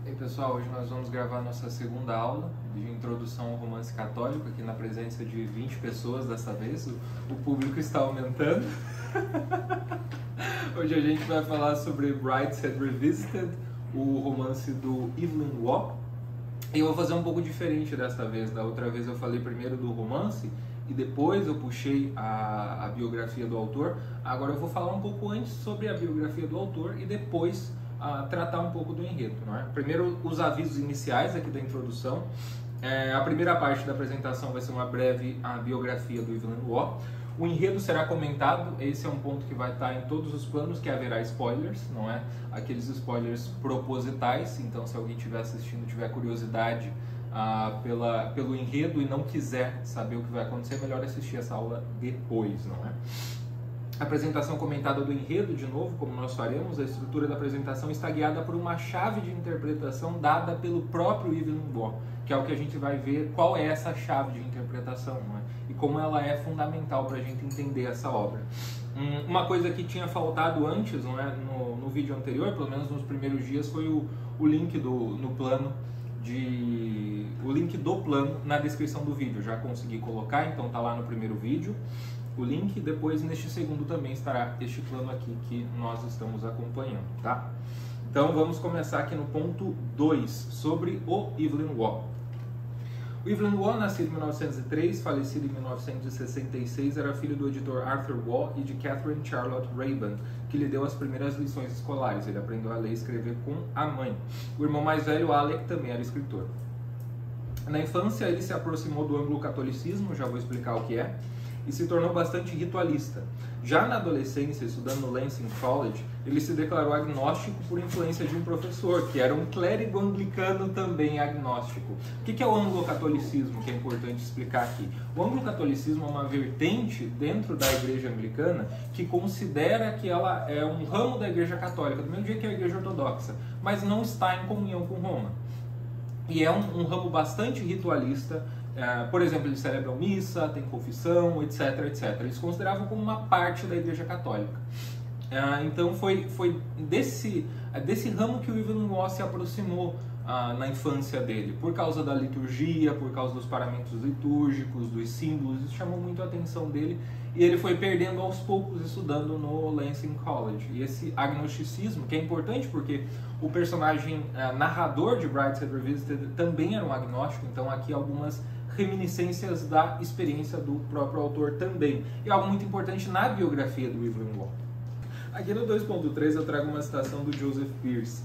E aí, pessoal, hoje nós vamos gravar nossa segunda aula de introdução ao romance católico, aqui na presença de 20 pessoas dessa vez, o público está aumentando. Hoje a gente vai falar sobre Brideshead Revisited, o romance do Evelyn Waugh. E eu vou fazer um pouco diferente desta vez. Da outra vez eu falei primeiro do romance e depois eu puxei a biografia do autor. Agora eu vou falar um pouco antes sobre a biografia do autor e depois tratar um pouco do enredo, não é? Primeiro, os avisos iniciais aqui da introdução. A primeira parte da apresentação vai ser uma breve biografia do Evelyn Waugh. O enredo será comentado, esse é um ponto que vai estar em todos os planos, que haverá spoilers, não é? Aqueles spoilers propositais, então se alguém estiver assistindo, tiver curiosidade pelo enredo e não quiser saber o que vai acontecer, é melhor assistir essa aula depois, não é? A apresentação comentada do enredo, de novo, como nós faremos, a estrutura da apresentação está guiada por uma chave de interpretação dada pelo próprio Evelyn Waugh, que é o que a gente vai ver qual é essa chave de interpretação, não é? E como ela é fundamental para a gente entender essa obra. Uma coisa que tinha faltado antes, não é? No vídeo anterior, pelo menos nos primeiros dias, foi o link no plano o link do plano na descrição do vídeo. Já consegui colocar, então está lá no primeiro vídeo o link. Depois neste segundo também estará este plano aqui que nós estamos acompanhando, tá? Então vamos começar aqui no ponto 2 sobre o Evelyn Waugh. O Evelyn Waugh, nascido em 1903, falecido em 1966, era filho do editor Arthur Waugh e de Catherine Charlotte Rayburn, que lhe deu as primeiras lições escolares. Ele aprendeu a ler e escrever com a mãe. O irmão mais velho, Alec, também era escritor. Na infância, ele se aproximou do anglo-catolicismo, já vou explicar o que é, e se tornou bastante ritualista. Já na adolescência, estudando no Lancing College, ele se declarou agnóstico por influência de um professor, que era um clérigo anglicano também agnóstico. O que é o anglo-catolicismo, que é importante explicar aqui? O anglo-catolicismo é uma vertente dentro da igreja anglicana que considera que ela é um ramo da igreja católica, do mesmo jeito que a igreja ortodoxa, mas não está em comunhão com Roma. E é um ramo bastante ritualista. Por exemplo, eles celebram missa, tem confissão, etc, etc. Eles consideravam como uma parte da Igreja Católica. Então foi desse ramo que o Evelyn Waugh se aproximou na infância dele, por causa da liturgia, por causa dos paramentos litúrgicos, dos símbolos. Isso chamou muito a atenção dele e ele foi perdendo aos poucos estudando no Lancing College. E esse agnosticismo, que é importante porque o personagem narrador de Brideshead Revisited também era um agnóstico, então aqui algumas reminiscências da experiência do próprio autor também. E algo muito importante na biografia do Evelyn Waugh. Aqui no 2.3 eu trago uma citação do Joseph Pearce.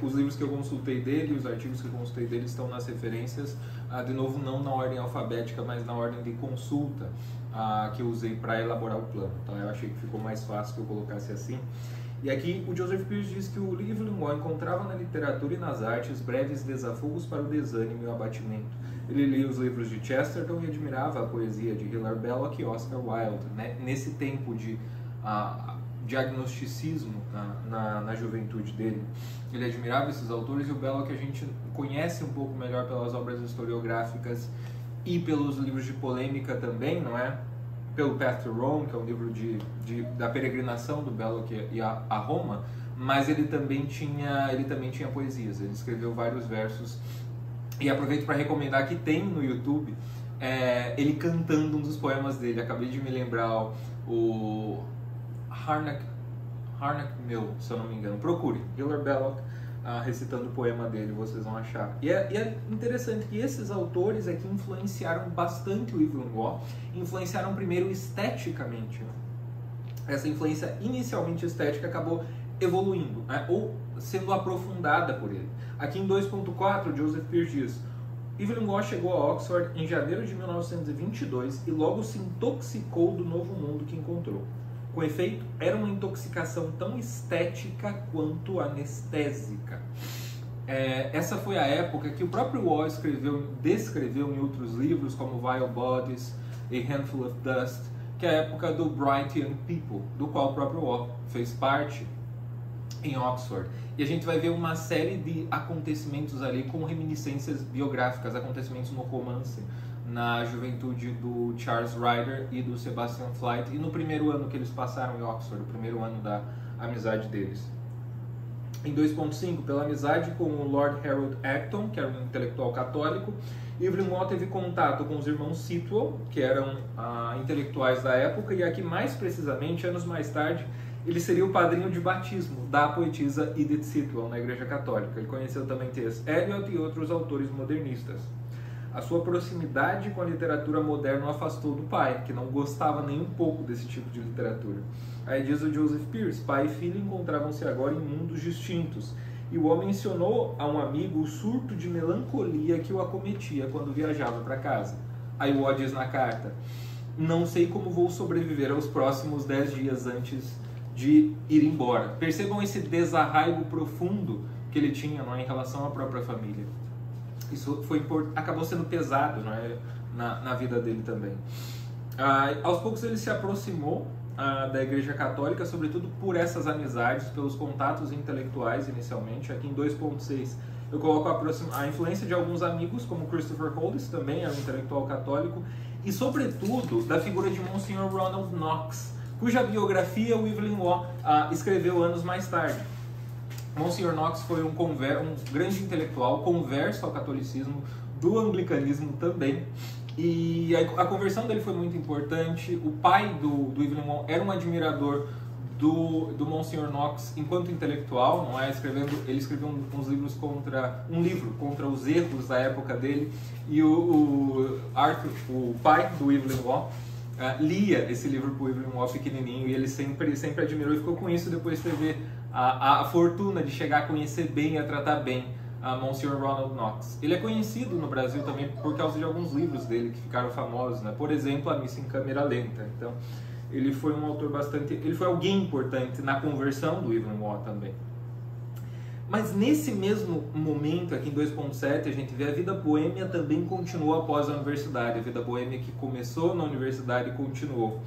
Os livros que eu consultei dele, os artigos que eu consultei dele estão nas referências, de novo não na ordem alfabética, mas na ordem de consulta que eu usei para elaborar o plano. Então eu achei que ficou mais fácil que eu colocasse assim. E aqui o Joseph Pearce diz que o Evelyn Waugh encontrava na literatura e nas artes breves desafogos para o desânimo e o abatimento. Ele lia os livros de Chesterton e admirava a poesia de Hilaire Belloc e Oscar Wilde, né? Nesse tempo de agnosticismo na juventude dele. Ele admirava esses autores, e o Belloc a gente conhece um pouco melhor pelas obras historiográficas e pelos livros de polêmica também, não é? Pelo Path to Rome, que é um livro da peregrinação do Belloc e a Roma, mas ele também tinha poesias. Ele escreveu vários versos. E aproveito para recomendar que tem no YouTube ele cantando um dos poemas dele. Acabei de me lembrar o Harnack Mill, se eu não me engano. Procure, Hilaire Belloc recitando o poema dele, vocês vão achar. E é interessante que esses autores aqui influenciaram bastante o Evelyn Waugh, influenciaram primeiro esteticamente. Essa influência inicialmente estética acabou evoluindo, né? Ou sendo aprofundada por ele. Aqui em 2.4, Joseph Pearce diz: Evelyn Waugh chegou a Oxford em janeiro de 1922 e logo se intoxicou do novo mundo que encontrou. Com efeito, era uma intoxicação tão estética quanto anestésica. Essa foi a época que o próprio Waugh descreveu em outros livros, como Vile Bodies e Handful of Dust, que é a época do Bright Young People, do qual o próprio Waugh fez parte em Oxford. E a gente vai ver uma série de acontecimentos ali com reminiscências biográficas, acontecimentos no romance, na juventude do Charles Ryder e do Sebastian Flyte, e no primeiro ano que eles passaram em Oxford, o primeiro ano da amizade deles. Em 2.5, pela amizade com o Lord Harold Acton, que era um intelectual católico, Evelyn Waugh teve contato com os irmãos Sitwell, que eram intelectuais da época, e aqui mais precisamente, anos mais tarde, ele seria o padrinho de batismo da poetisa Edith Sitwell na Igreja Católica. Ele conheceu também T.S. Eliot e outros autores modernistas. A sua proximidade com a literatura moderna o afastou do pai, que não gostava nem um pouco desse tipo de literatura. Aí diz o Joseph Pearce, pai e filho encontravam-se agora em mundos distintos, e o homem mencionou a um amigo o surto de melancolia que o acometia quando viajava para casa. Aí o Waugh diz na carta, não sei como vou sobreviver aos próximos 10 dias antes de ir embora. Percebam esse desarraigo profundo que ele tinha, não é, em relação à própria família. Isso acabou sendo pesado, não é, na vida dele também. Aos poucos ele se aproximou da Igreja Católica, sobretudo por essas amizades, pelos contatos intelectuais inicialmente. Aqui em 2.6 eu coloco a influência de alguns amigos, como Christopher Hollis, também era um intelectual católico, e sobretudo da figura de Monsignor Ronald Knox, cuja biografia o Evelyn Waugh escreveu anos mais tarde. Monsignor Knox foi um grande intelectual, converso ao catolicismo, do anglicanismo também, e a conversão dele foi muito importante. O pai do Evelyn Waugh era um admirador do Monsignor Knox enquanto intelectual, não é? Ele escreveu uns livros um livro contra os erros da época dele, e o Arthur, o pai do Evelyn Waugh, lia esse livro para o Evelyn Waugh pequenininho, e ele sempre admirou e ficou com isso. Depois teve a fortuna de chegar a conhecer bem e a tratar bem a Monsignor Ronald Knox. Ele é conhecido no Brasil também por causa de alguns livros dele que ficaram famosos, né? Por exemplo, A Missa em Câmera Lenta. Então, ele foi um autor ele foi alguém importante na conversão do Evelyn Waugh também. Mas nesse mesmo momento, aqui em 2.7, a gente vê a vida boêmia também continuou após a universidade. A vida boêmia que começou na universidade e continuou.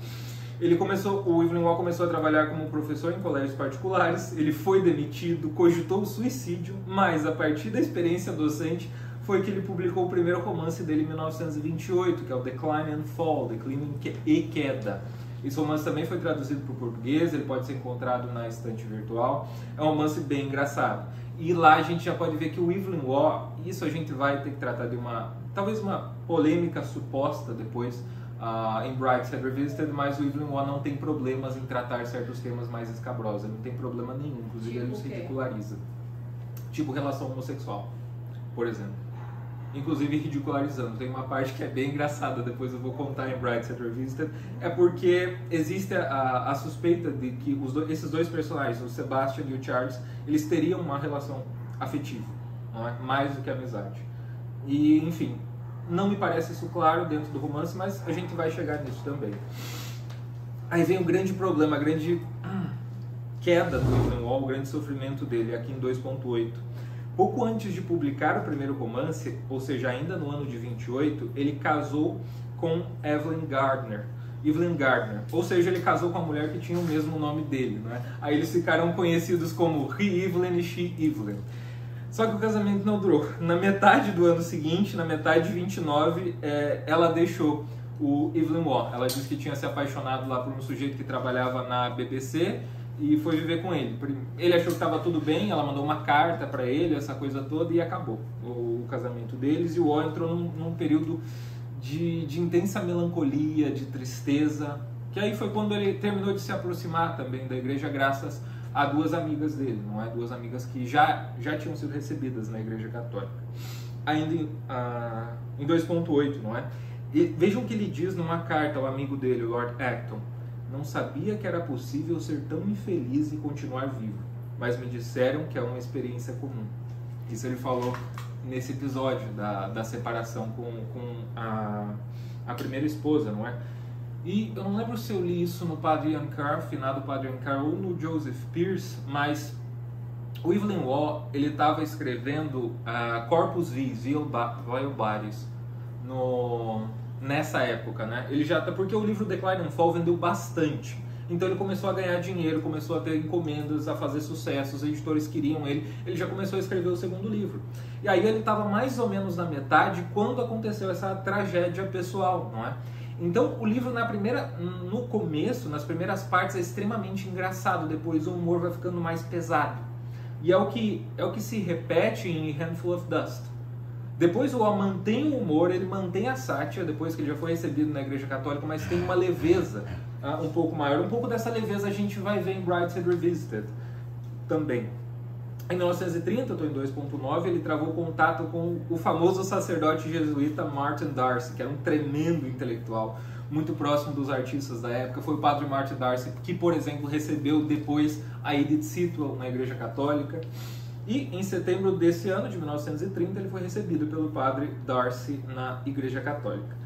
O Evelyn Waugh começou a trabalhar como professor em colégios particulares, ele foi demitido, cogitou o suicídio, mas a partir da experiência docente foi que ele publicou o primeiro romance dele em 1928, que é o Decline and Fall, Declínio e Queda. Esse romance também foi traduzido para o português, ele pode ser encontrado na estante virtual, é um romance bem engraçado. E lá a gente já pode ver que o Evelyn Waugh, isso a gente vai ter que tratar de talvez uma polêmica suposta depois, em Brideshead Revisited, mas o Evelyn Waugh não tem problemas em tratar certos temas mais escabrosos, ele não tem problema nenhum, inclusive ele se ridiculariza. Tipo relação homossexual, por exemplo. Inclusive ridicularizando. Tem uma parte que é bem engraçada, depois eu vou contar em Brideshead Revisited, é porque existe a suspeita de que esses dois personagens, o Sebastian e o Charles, eles teriam uma relação afetiva, não é? Mais do que amizade. E, enfim, não me parece isso claro dentro do romance, mas a gente vai chegar nisso também. Aí vem o grande problema, a grande queda do Evelyn Waugh, o grande sofrimento dele, aqui em 2.8. Pouco antes de publicar o primeiro romance, ou seja, ainda no ano de 28, ele casou com Evelyn Gardner, ou seja, ele casou com a mulher que tinha o mesmo nome dele, né? Aí eles ficaram conhecidos como He Evelyn e She Evelyn. Só que o casamento não durou. Na metade do ano seguinte, na metade de 29, ela deixou o Evelyn Waugh. Ela disse que tinha se apaixonado lá por um sujeito que trabalhava na BBC e foi viver com ele. Ele achou que estava tudo bem, ela mandou uma carta para ele, essa coisa toda, e acabou o casamento deles. E o Waugh entrou num período de intensa melancolia, de tristeza, que aí foi quando ele terminou de se aproximar também da igreja, graças a duas amigas dele, não é? Duas amigas que já tinham sido recebidas na Igreja Católica. Ainda em 2.8, não é? E vejam o que ele diz numa carta ao amigo dele, o Lord Acton. Não sabia que era possível ser tão infeliz e continuar vivo, mas me disseram que é uma experiência comum. Isso ele falou nesse episódio da separação com a primeira esposa, não é? E eu não lembro se eu li isso no Padre Ian Carr, finado Padre Ian Carr, ou no Joseph Pearce, mas o Evelyn Waugh, ele estava escrevendo Corpus Vis, Vile Bodies, nessa época, né? Porque o livro Decline and Fall vendeu bastante, então ele começou a ganhar dinheiro, começou a ter encomendas, a fazer sucesso, os editores queriam ele já começou a escrever o segundo livro. E aí ele estava mais ou menos na metade quando aconteceu essa tragédia pessoal, não é? Então o livro no começo, nas primeiras partes, é extremamente engraçado, depois o humor vai ficando mais pesado. E é o que se repete em Handful of Dust. Depois o Waugh mantém o humor, ele mantém a sátira, depois que ele já foi recebido na Igreja Católica, mas tem uma leveza um pouco maior. Um pouco dessa leveza a gente vai ver em Brideshead Revisited também. Em 1930, estou em 2.9, ele travou contato com o famoso sacerdote jesuíta Martin Darcy, que era um tremendo intelectual, muito próximo dos artistas da época. Foi o padre Martin Darcy que, por exemplo, recebeu depois a Edith Sitwell na Igreja Católica. E em setembro desse ano, de 1930, ele foi recebido pelo padre Darcy na Igreja Católica.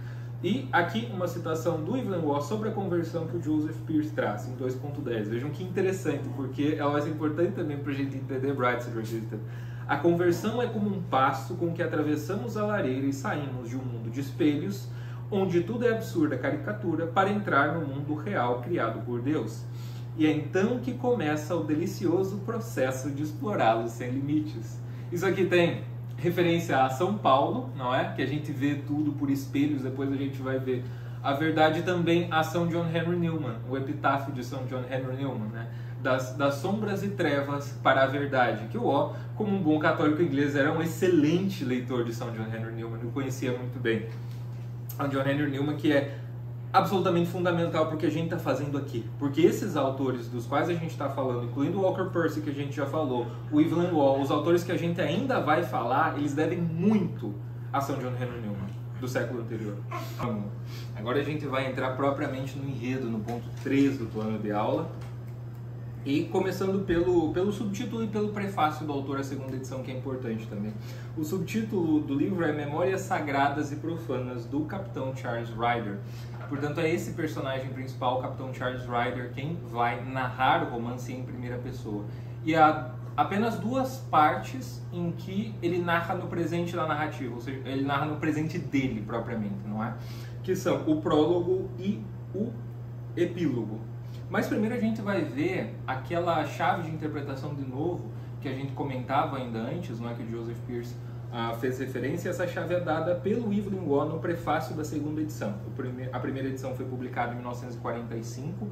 E aqui uma citação do Evelyn Waugh sobre a conversão que o Joseph Pearce traz, em 2.10. Vejam que interessante, porque ela vai ser importante também para a gente entender Brideshead Revisited. A conversão é como um passo com que atravessamos a lareira e saímos de um mundo de espelhos, onde tudo é absurda caricatura, para entrar no mundo real criado por Deus. E é então que começa o delicioso processo de explorá-lo sem limites. Isso aqui tem referência a São Paulo, não é? Que a gente vê tudo por espelhos, depois a gente vai ver a verdade. Também a São John Henry Newman, o epitáfio de São John Henry Newman, né? Das sombras e trevas para a verdade, que o Waugh, como um bom católico inglês, era um excelente leitor de São John Henry Newman, eu conhecia muito bem. São John Henry Newman, que é absolutamente fundamental para o que a gente está fazendo aqui, porque esses autores dos quais a gente está falando, incluindo o Walker Percy, que a gente já falou, o Evelyn Waugh, os autores que a gente ainda vai falar, eles devem muito a São John Henry Newman, do século anterior. Agora a gente vai entrar propriamente no enredo, no ponto 3 do plano de aula, e começando pelo subtítulo e pelo prefácio do autor, a segunda edição, que é importante também. O subtítulo do livro é Memórias Sagradas e Profanas do Capitão Charles Ryder. Portanto, é esse personagem principal, o Capitão Charles Ryder, quem vai narrar o romance em primeira pessoa. E há apenas duas partes em que ele narra no presente da narrativa, ou seja, ele narra no presente dele propriamente, não é? Que são o prólogo e o epílogo. Mas primeiro a gente vai ver aquela chave de interpretação de novo que a gente comentava ainda antes, não é, que o Joseph Pearce fez referência. Essa chave é dada pelo Evelyn Waugh no prefácio da segunda edição. A primeira edição foi publicada em 1945.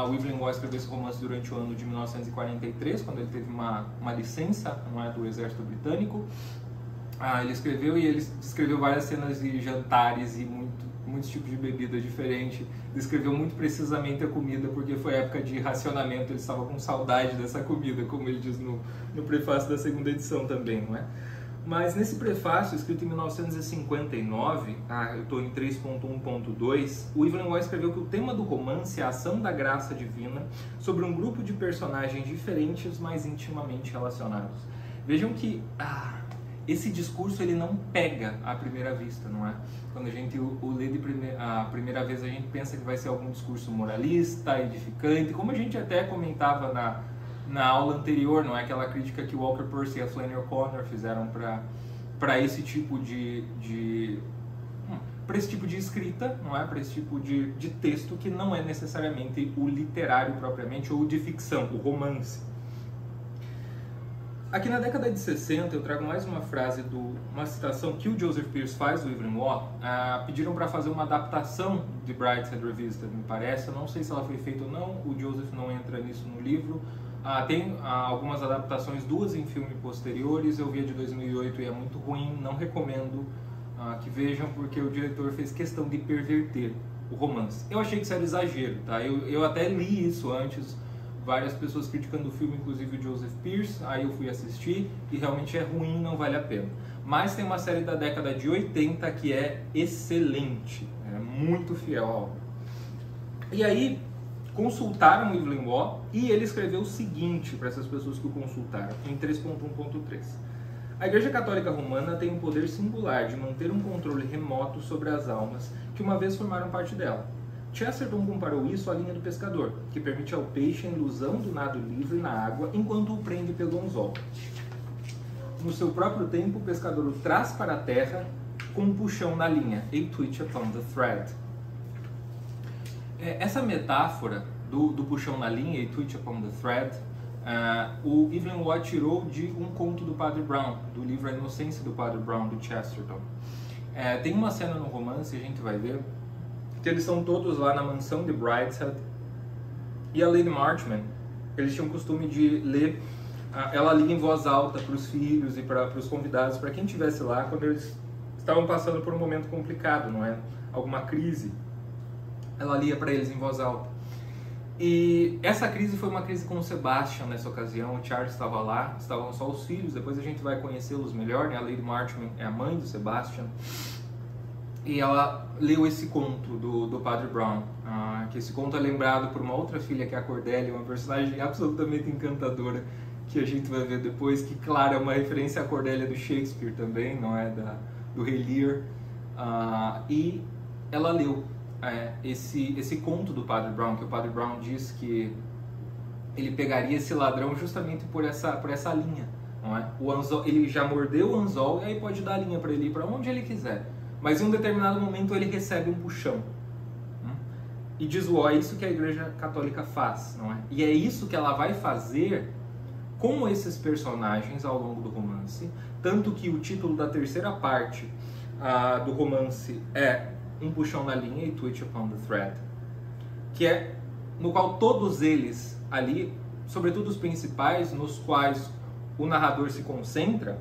O Evelyn Waugh escreveu esse romance durante o ano de 1943, quando ele teve uma licença, não é, do exército britânico. Ele escreveu e ele descreveu várias cenas de jantares e muitos tipos de bebida diferente. Descreveu muito precisamente a comida, porque foi época de racionamento, ele estava com saudade dessa comida, como ele diz no prefácio da segunda edição também, não é? Mas nesse prefácio, escrito em 1959, eu estou em 3.1.2, o Evelyn Waugh escreveu que o tema do romance é a ação da graça divina sobre um grupo de personagens diferentes, mas intimamente relacionados. Vejam que esse discurso ele não pega à primeira vista, não é? Quando a gente o lê a primeira vez, a gente pensa que vai ser algum discurso moralista, edificante, como a gente até comentava na aula anterior, não é? Aquela crítica que o Walker Percy e a Flannery O'Connor fizeram para esse tipo para esse tipo de escrita, não é? Para esse tipo de texto que não é necessariamente o literário propriamente ou de ficção, o romance. Aqui na década de 60, eu trago mais uma frase, uma citação que o Joseph Pearce faz do Evelyn Waugh. Pediram para fazer uma adaptação de Brideshead Revisited, me parece. Eu não sei se ela foi feita ou não, o Joseph não entra nisso no livro. Tem algumas adaptações, duas em filme posteriores. Eu vi a de 2008 e é muito ruim, não recomendo que vejam, porque o diretor fez questão de perverter o romance. Eu achei que isso era exagero, tá? Eu até li isso antes, várias pessoas criticando o filme, inclusive o Joseph Pearce, aí eu fui assistir e realmente é ruim, não vale a pena. Mas tem uma série da década de 80 que é excelente, é muito fiel à obra. E aí consultaram o Evelyn Waugh e ele escreveu o seguinte para essas pessoas que o consultaram, em 3.1.3. A Igreja Católica Romana tem um poder singular de manter um controle remoto sobre as almas que uma vez formaram parte dela. Chesterton comparou isso à linha do pescador, que permite ao peixe a ilusão do nado livre na água enquanto o prende pelo anzol. No seu próprio tempo, o pescador o traz para a terra com um puxão na linha, a twitch upon the thread. Essa metáfora do puxão na linha, a twitch upon the thread, o Evelyn Waugh tirou de um conto do Padre Brown, do livro A Inocência do Padre Brown, do Chesterton. Tem uma cena no romance, a gente vai ver, que eles são todos lá na mansão de Brideshead, e a Lady Marchman, eles tinham o costume de ler ela lia em voz alta para os filhos e para os convidados, para quem estivesse lá, quando eles estavam passando por um momento complicado, não é? Alguma crise, ela lia para eles em voz alta. E essa crise foi uma crise com o Sebastian nessa ocasião. O Charles estava lá, estavam só os filhos, depois a gente vai conhecê-los melhor, né? A Lady Marchman é a mãe do Sebastian. E ela leu esse conto do Padre Brown, que esse conto é lembrado por uma outra filha, que é a Cordelia, uma personagem absolutamente encantadora, que a gente vai ver depois, que, claro, é uma referência à Cordelia do Shakespeare também, não é? Do Rei Lear. E ela leu esse conto do Padre Brown, que o Padre Brown diz que ele pegaria esse ladrão justamente por essa linha, não é? O anzol, ele já mordeu o anzol e aí pode dar a linha para ele ir para onde ele quiser. Mas em um determinado momento ele recebe um puxão. E diz é isso que a Igreja Católica faz, não é? E é isso que ela vai fazer com esses personagens ao longo do romance. Tanto que o título da terceira parte do romance é Um Puxão na Linha e Twitch Upon the Thread. Que é no qual todos eles ali, sobretudo os principais, nos quais o narrador se concentra.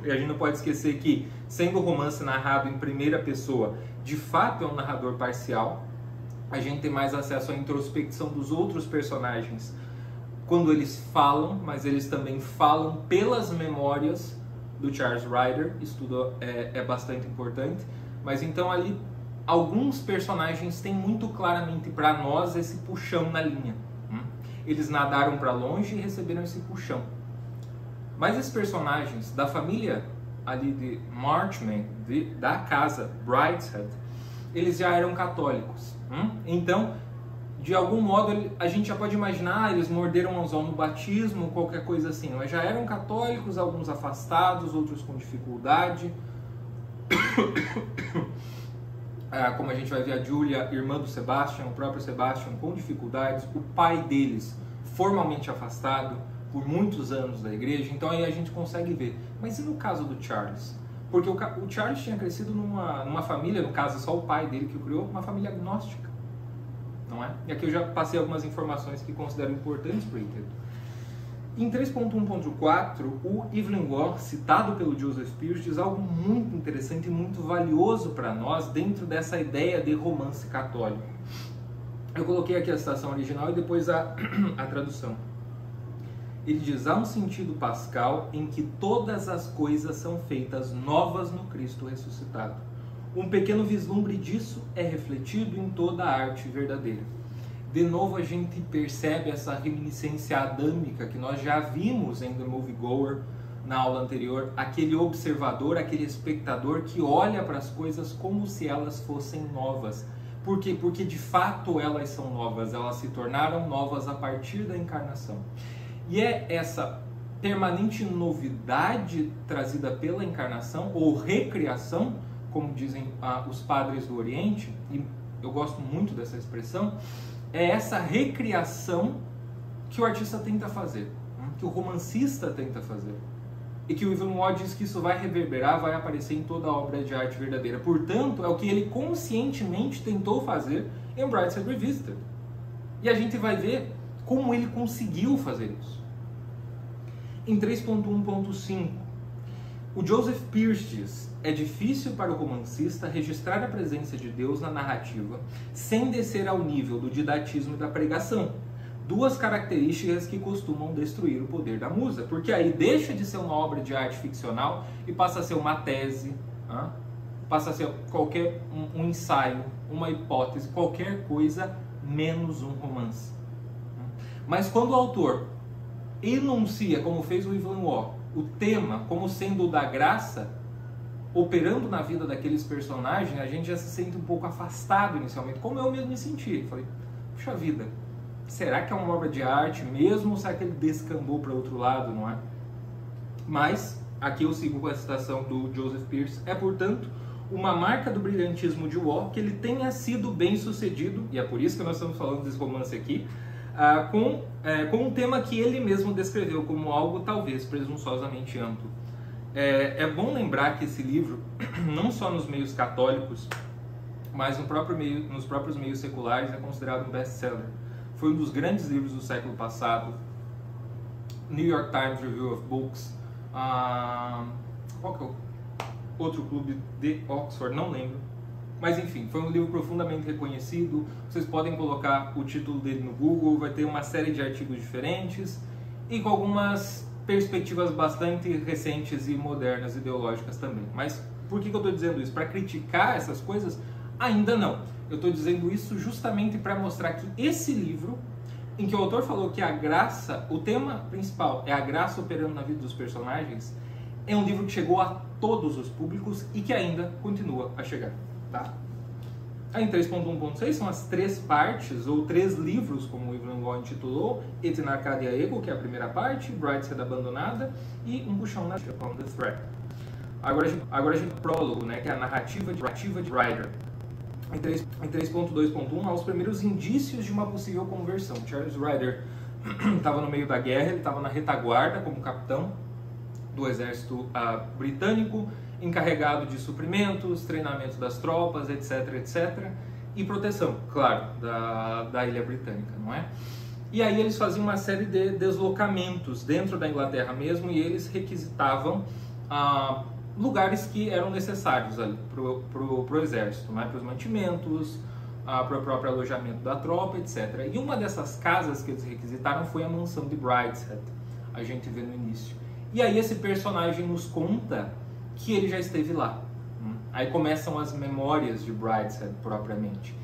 E a gente não pode esquecer que, sendo o romance narrado em primeira pessoa, de fato é um narrador parcial. A gente tem mais acesso à introspecção dos outros personagens quando eles falam, mas eles também falam pelas memórias do Charles Ryder. Isso tudo é bastante importante. Mas então ali, alguns personagens têm muito claramente para nós esse puxão na linha. Eles nadaram para longe e receberam esse puxão. Mas esses personagens da família ali de Marchman, da casa Brideshead, eles já eram católicos. Então, de algum modo, a gente já pode imaginar, eles morderam o anzol no batismo, qualquer coisa assim. Mas já eram católicos, alguns afastados, outros com dificuldade. Como a gente vai ver, a Julia, irmã do Sebastian, o próprio Sebastian com dificuldades, o pai deles formalmente afastado por muitos anos da igreja. Então aí a gente consegue ver. Mas e no caso do Charles? Porque o Charles tinha crescido numa família, no caso só o pai dele que o criou, uma família agnóstica, não é? E aqui eu já passei algumas informações que considero importantes para o enredo. Em 3.1.4, o Evelyn Waugh, citado pelo Joseph Pearce, diz algo muito interessante e muito valioso para nós dentro dessa ideia de romance católico. Eu coloquei aqui a citação original e depois a tradução. Ele diz: há um sentido pascal em que todas as coisas são feitas novas no Cristo ressuscitado. Um pequeno vislumbre disso é refletido em toda a arte verdadeira. De novo a gente percebe essa reminiscência adâmica que nós já vimos em The Moviegoer na aula anterior, aquele observador, aquele espectador que olha para as coisas como se elas fossem novas. Por quê? Porque de fato elas são novas, elas se tornaram novas a partir da encarnação. E é essa permanente novidade trazida pela encarnação, ou recriação, como dizem os padres do Oriente, e eu gosto muito dessa expressão, é essa recriação que o artista tenta fazer, que o romancista tenta fazer. E que o Evelyn Waugh diz que isso vai reverberar, vai aparecer em toda a obra de arte verdadeira. Portanto, é o que ele conscientemente tentou fazer em Brideshead Revisited. E a gente vai ver como ele conseguiu fazer isso. Em 3.1.5, o Joseph Pearce diz: é difícil para o romancista registrar a presença de Deus na narrativa sem descer ao nível do didatismo e da pregação. Duas características que costumam destruir o poder da musa, porque aí deixa de ser uma obra de arte ficcional e passa a ser uma tese, passa a ser um ensaio, uma hipótese, qualquer coisa menos um romance. Mas quando o autor enuncia, como fez o Evelyn Waugh, o tema como sendo o da graça, operando na vida daqueles personagens, a gente já se sente um pouco afastado inicialmente, como eu mesmo me senti. Falei, puxa vida, será que é uma obra de arte mesmo, ou será que ele descambou para outro lado, não é? Mas, aqui eu sigo com a citação do Joseph Pearce, é, portanto, uma marca do brilhantismo de Waugh que ele tenha sido bem sucedido, e é por isso que nós estamos falando desse romance aqui, com um tema que ele mesmo descreveu como algo talvez presunçosamente amplo. É bom lembrar que esse livro, não só nos meios católicos, mas nos próprios meios seculares, é considerado um best-seller. Foi um dos grandes livros do século passado. New York Times Review of Books, qual que é o outro clube de Oxford, não lembro. Mas enfim, foi um livro profundamente reconhecido. Vocês podem colocar o título dele no Google, vai ter uma série de artigos diferentes e com algumas perspectivas bastante recentes e modernas, ideológicas também. Mas por que eu estou dizendo isso? Para criticar essas coisas? Ainda não. Eu estou dizendo isso justamente para mostrar que esse livro, em que o autor falou que a graça, o tema principal é a graça operando na vida dos personagens, é um livro que chegou a todos os públicos e que ainda continua a chegar. Tá? Aí em 3.1.6 são as 3 partes, ou 3 livros, como o Evelyn Waugh intitulou: Et in Arcadia Ego, que é a primeira parte, Brideshead Abandonada, e Um Puxão na On the Thread. Agora a gente prólogo, né, que é a narrativa de Ryder. Em 3.2.1 há os primeiros indícios de uma possível conversão. Charles Ryder estava no meio da guerra, ele estava na retaguarda como capitão do exército britânico, encarregado de suprimentos, treinamento das tropas, etc, etc, e proteção, claro, da ilha britânica, não é? E aí eles faziam uma série de deslocamentos dentro da Inglaterra mesmo, e eles requisitavam lugares que eram necessários ali pro exército, né? Para os mantimentos, para o próprio alojamento da tropa, etc. E uma dessas casas que eles requisitaram foi a mansão de Brideshead, a gente vê no início. E aí esse personagem nos conta que ele já esteve lá. Aí começam as memórias de Brideshead propriamente.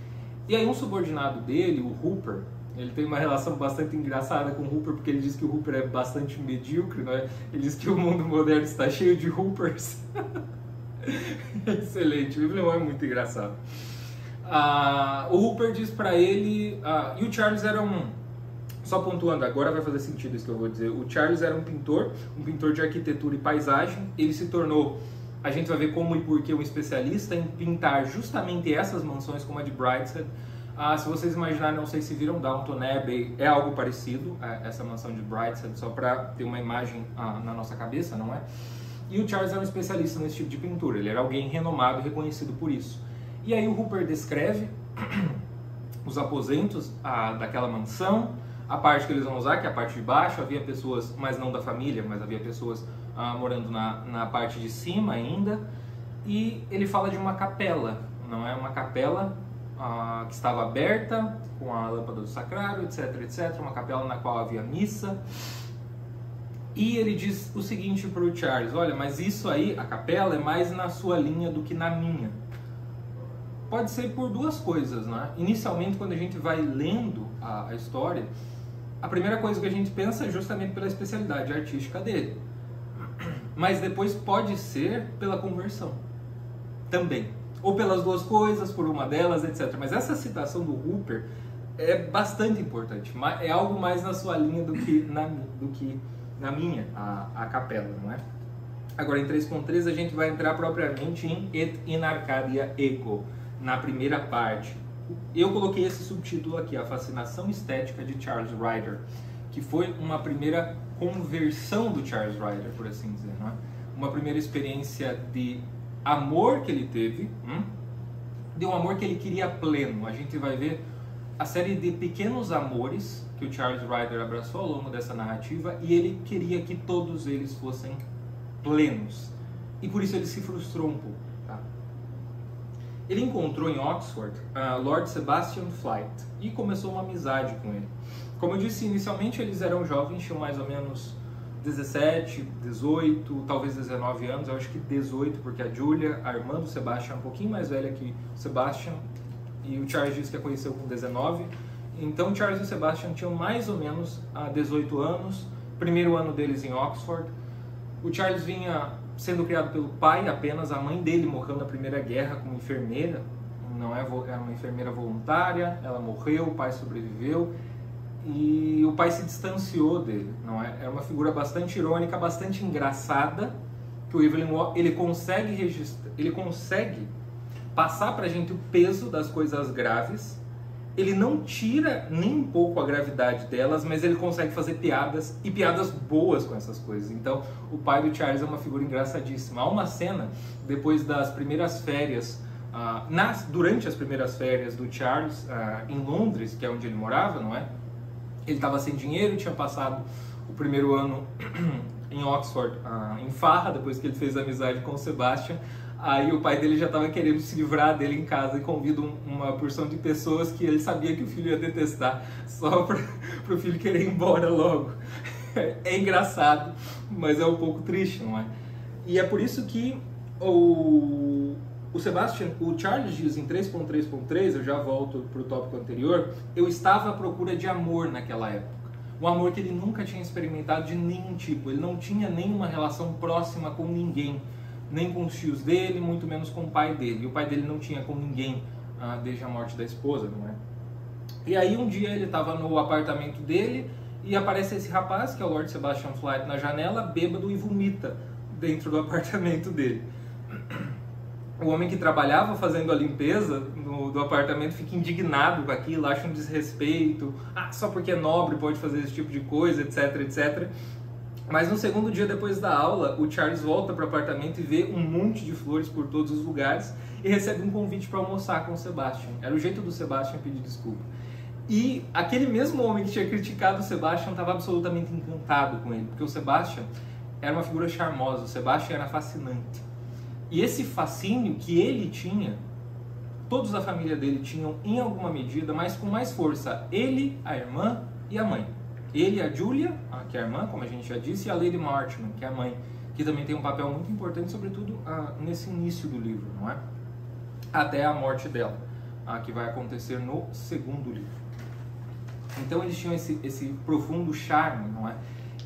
E aí um subordinado dele, o Hooper, ele tem uma relação bastante engraçada com o Hooper, porque ele diz que o Hooper é bastante medíocre, não é? Ele diz que o mundo moderno está cheio de Hoopers. Excelente, o Evelyn Waugh é muito engraçado. O Hooper diz pra ele... e o Charles era só pontuando, agora vai fazer sentido isso que eu vou dizer. O Charles era um pintor de arquitetura e paisagem. Ele se tornou, a gente vai ver como e por que, um especialista em pintar justamente essas mansões como a de Brideshead. Se vocês imaginarem, não sei se viram Downton Abbey, é algo parecido, essa mansão de Brideshead, só para ter uma imagem na nossa cabeça, não é? E o Charles era um especialista nesse tipo de pintura, ele era alguém renomado e reconhecido por isso. E aí o Hooper descreve os aposentos daquela mansão, a parte que eles vão usar, que é a parte de baixo. Havia pessoas, mas não da família, mas havia pessoas morando na parte de cima ainda. E ele fala de uma capela, não é? Uma capela que estava aberta, com a lâmpada do sacrário, etc, etc. Uma capela na qual havia missa. E ele diz o seguinte para o Charles: olha, mas isso aí, a capela, é mais na sua linha do que na minha. Pode ser por duas coisas, né? Inicialmente, quando a gente vai lendo a história, a primeira coisa que a gente pensa é justamente pela especialidade artística dele. Mas depois pode ser pela conversão também. Ou pelas duas coisas, por uma delas, etc. Mas essa citação do Hooper é bastante importante. É algo mais na sua linha do que na minha, a capela, não é? Agora, em 3.3, a gente vai entrar propriamente em Et in Arcadia Ego, na primeira parte. Eu coloquei esse subtítulo aqui, A Fascinação Estética de Charles Ryder, que foi uma primeira conversão do Charles Ryder, por assim dizer, não é? Uma primeira experiência de amor que ele teve, de um amor que ele queria pleno. A gente vai ver a série de pequenos amores que o Charles Ryder abraçou ao longo dessa narrativa, e ele queria que todos eles fossem plenos. E por isso ele se frustrou um pouco. Tá? Ele encontrou em Oxford Lord Sebastian Flyte e começou uma amizade com ele. Como eu disse, inicialmente eles eram jovens, tinham mais ou menos 17, 18, talvez 19 anos, eu acho que 18, porque a Julia, a irmã do Sebastian, é um pouquinho mais velha que o Sebastian, e o Charles disse que a conheceu com 19. Então Charles e o Sebastian tinham mais ou menos 18 anos, primeiro ano deles em Oxford. O Charles vinha sendo criado pelo pai apenas, a mãe dele morreu na Primeira Guerra como enfermeira, não é, era uma enfermeira voluntária, ela morreu, o pai sobreviveu, e o pai se distanciou dele, não é? Era uma figura bastante irônica, bastante engraçada, que o Evelyn Waugh, ele consegue registrar, ele consegue passar pra gente o peso das coisas graves. Ele não tira nem um pouco a gravidade delas, mas ele consegue fazer piadas, e piadas boas com essas coisas. Então, o pai do Charles é uma figura engraçadíssima. Há uma cena, depois das primeiras férias, durante as primeiras férias do Charles, em Londres, que é onde ele morava, não é? Ele estava sem dinheiro, tinha passado o primeiro ano em Oxford, em farra, depois que ele fez amizade com o Sebastian. Aí o pai dele já estava querendo se livrar dele em casa e convida uma porção de pessoas que ele sabia que o filho ia detestar, só para o filho querer ir embora logo. É engraçado, mas é um pouco triste, não é? E é por isso que o Sebastian, o Charles diz em 3.3.3, eu já volto para o tópico anterior, eu estava à procura de amor naquela época. Um amor que ele nunca tinha experimentado de nenhum tipo, ele não tinha nenhuma relação próxima com ninguém. Nem com os tios dele, muito menos com o pai dele. E o pai dele não tinha com ninguém desde a morte da esposa, não é? E aí um dia ele estava no apartamento dele e aparece esse rapaz, que é o Lord Sebastian Flyte, na janela, bêbado e vomita dentro do apartamento dele. O homem que trabalhava fazendo a limpeza do apartamento fica indignado com aquilo, acha um desrespeito, só porque é nobre pode fazer esse tipo de coisa, etc, etc. Mas no segundo dia depois da aula, o Charles volta para o apartamento e vê um monte de flores por todos os lugares e recebe um convite para almoçar com o Sebastian. Era o jeito do Sebastian pedir desculpa. E aquele mesmo homem que tinha criticado o Sebastian estava absolutamente encantado com ele, porque o Sebastian era uma figura charmosa, o Sebastian era fascinante. E esse fascínio que ele tinha, todos da família dele tinham em alguma medida, mas com mais força, ele, a irmã e a mãe. Ele, a Julia, que é a irmã, como a gente já disse, e a Lady Marchman, que é a mãe, que também tem um papel muito importante, sobretudo nesse início do livro, não é? Até a morte dela, que vai acontecer no segundo livro. Então eles tinham esse profundo charme, não é?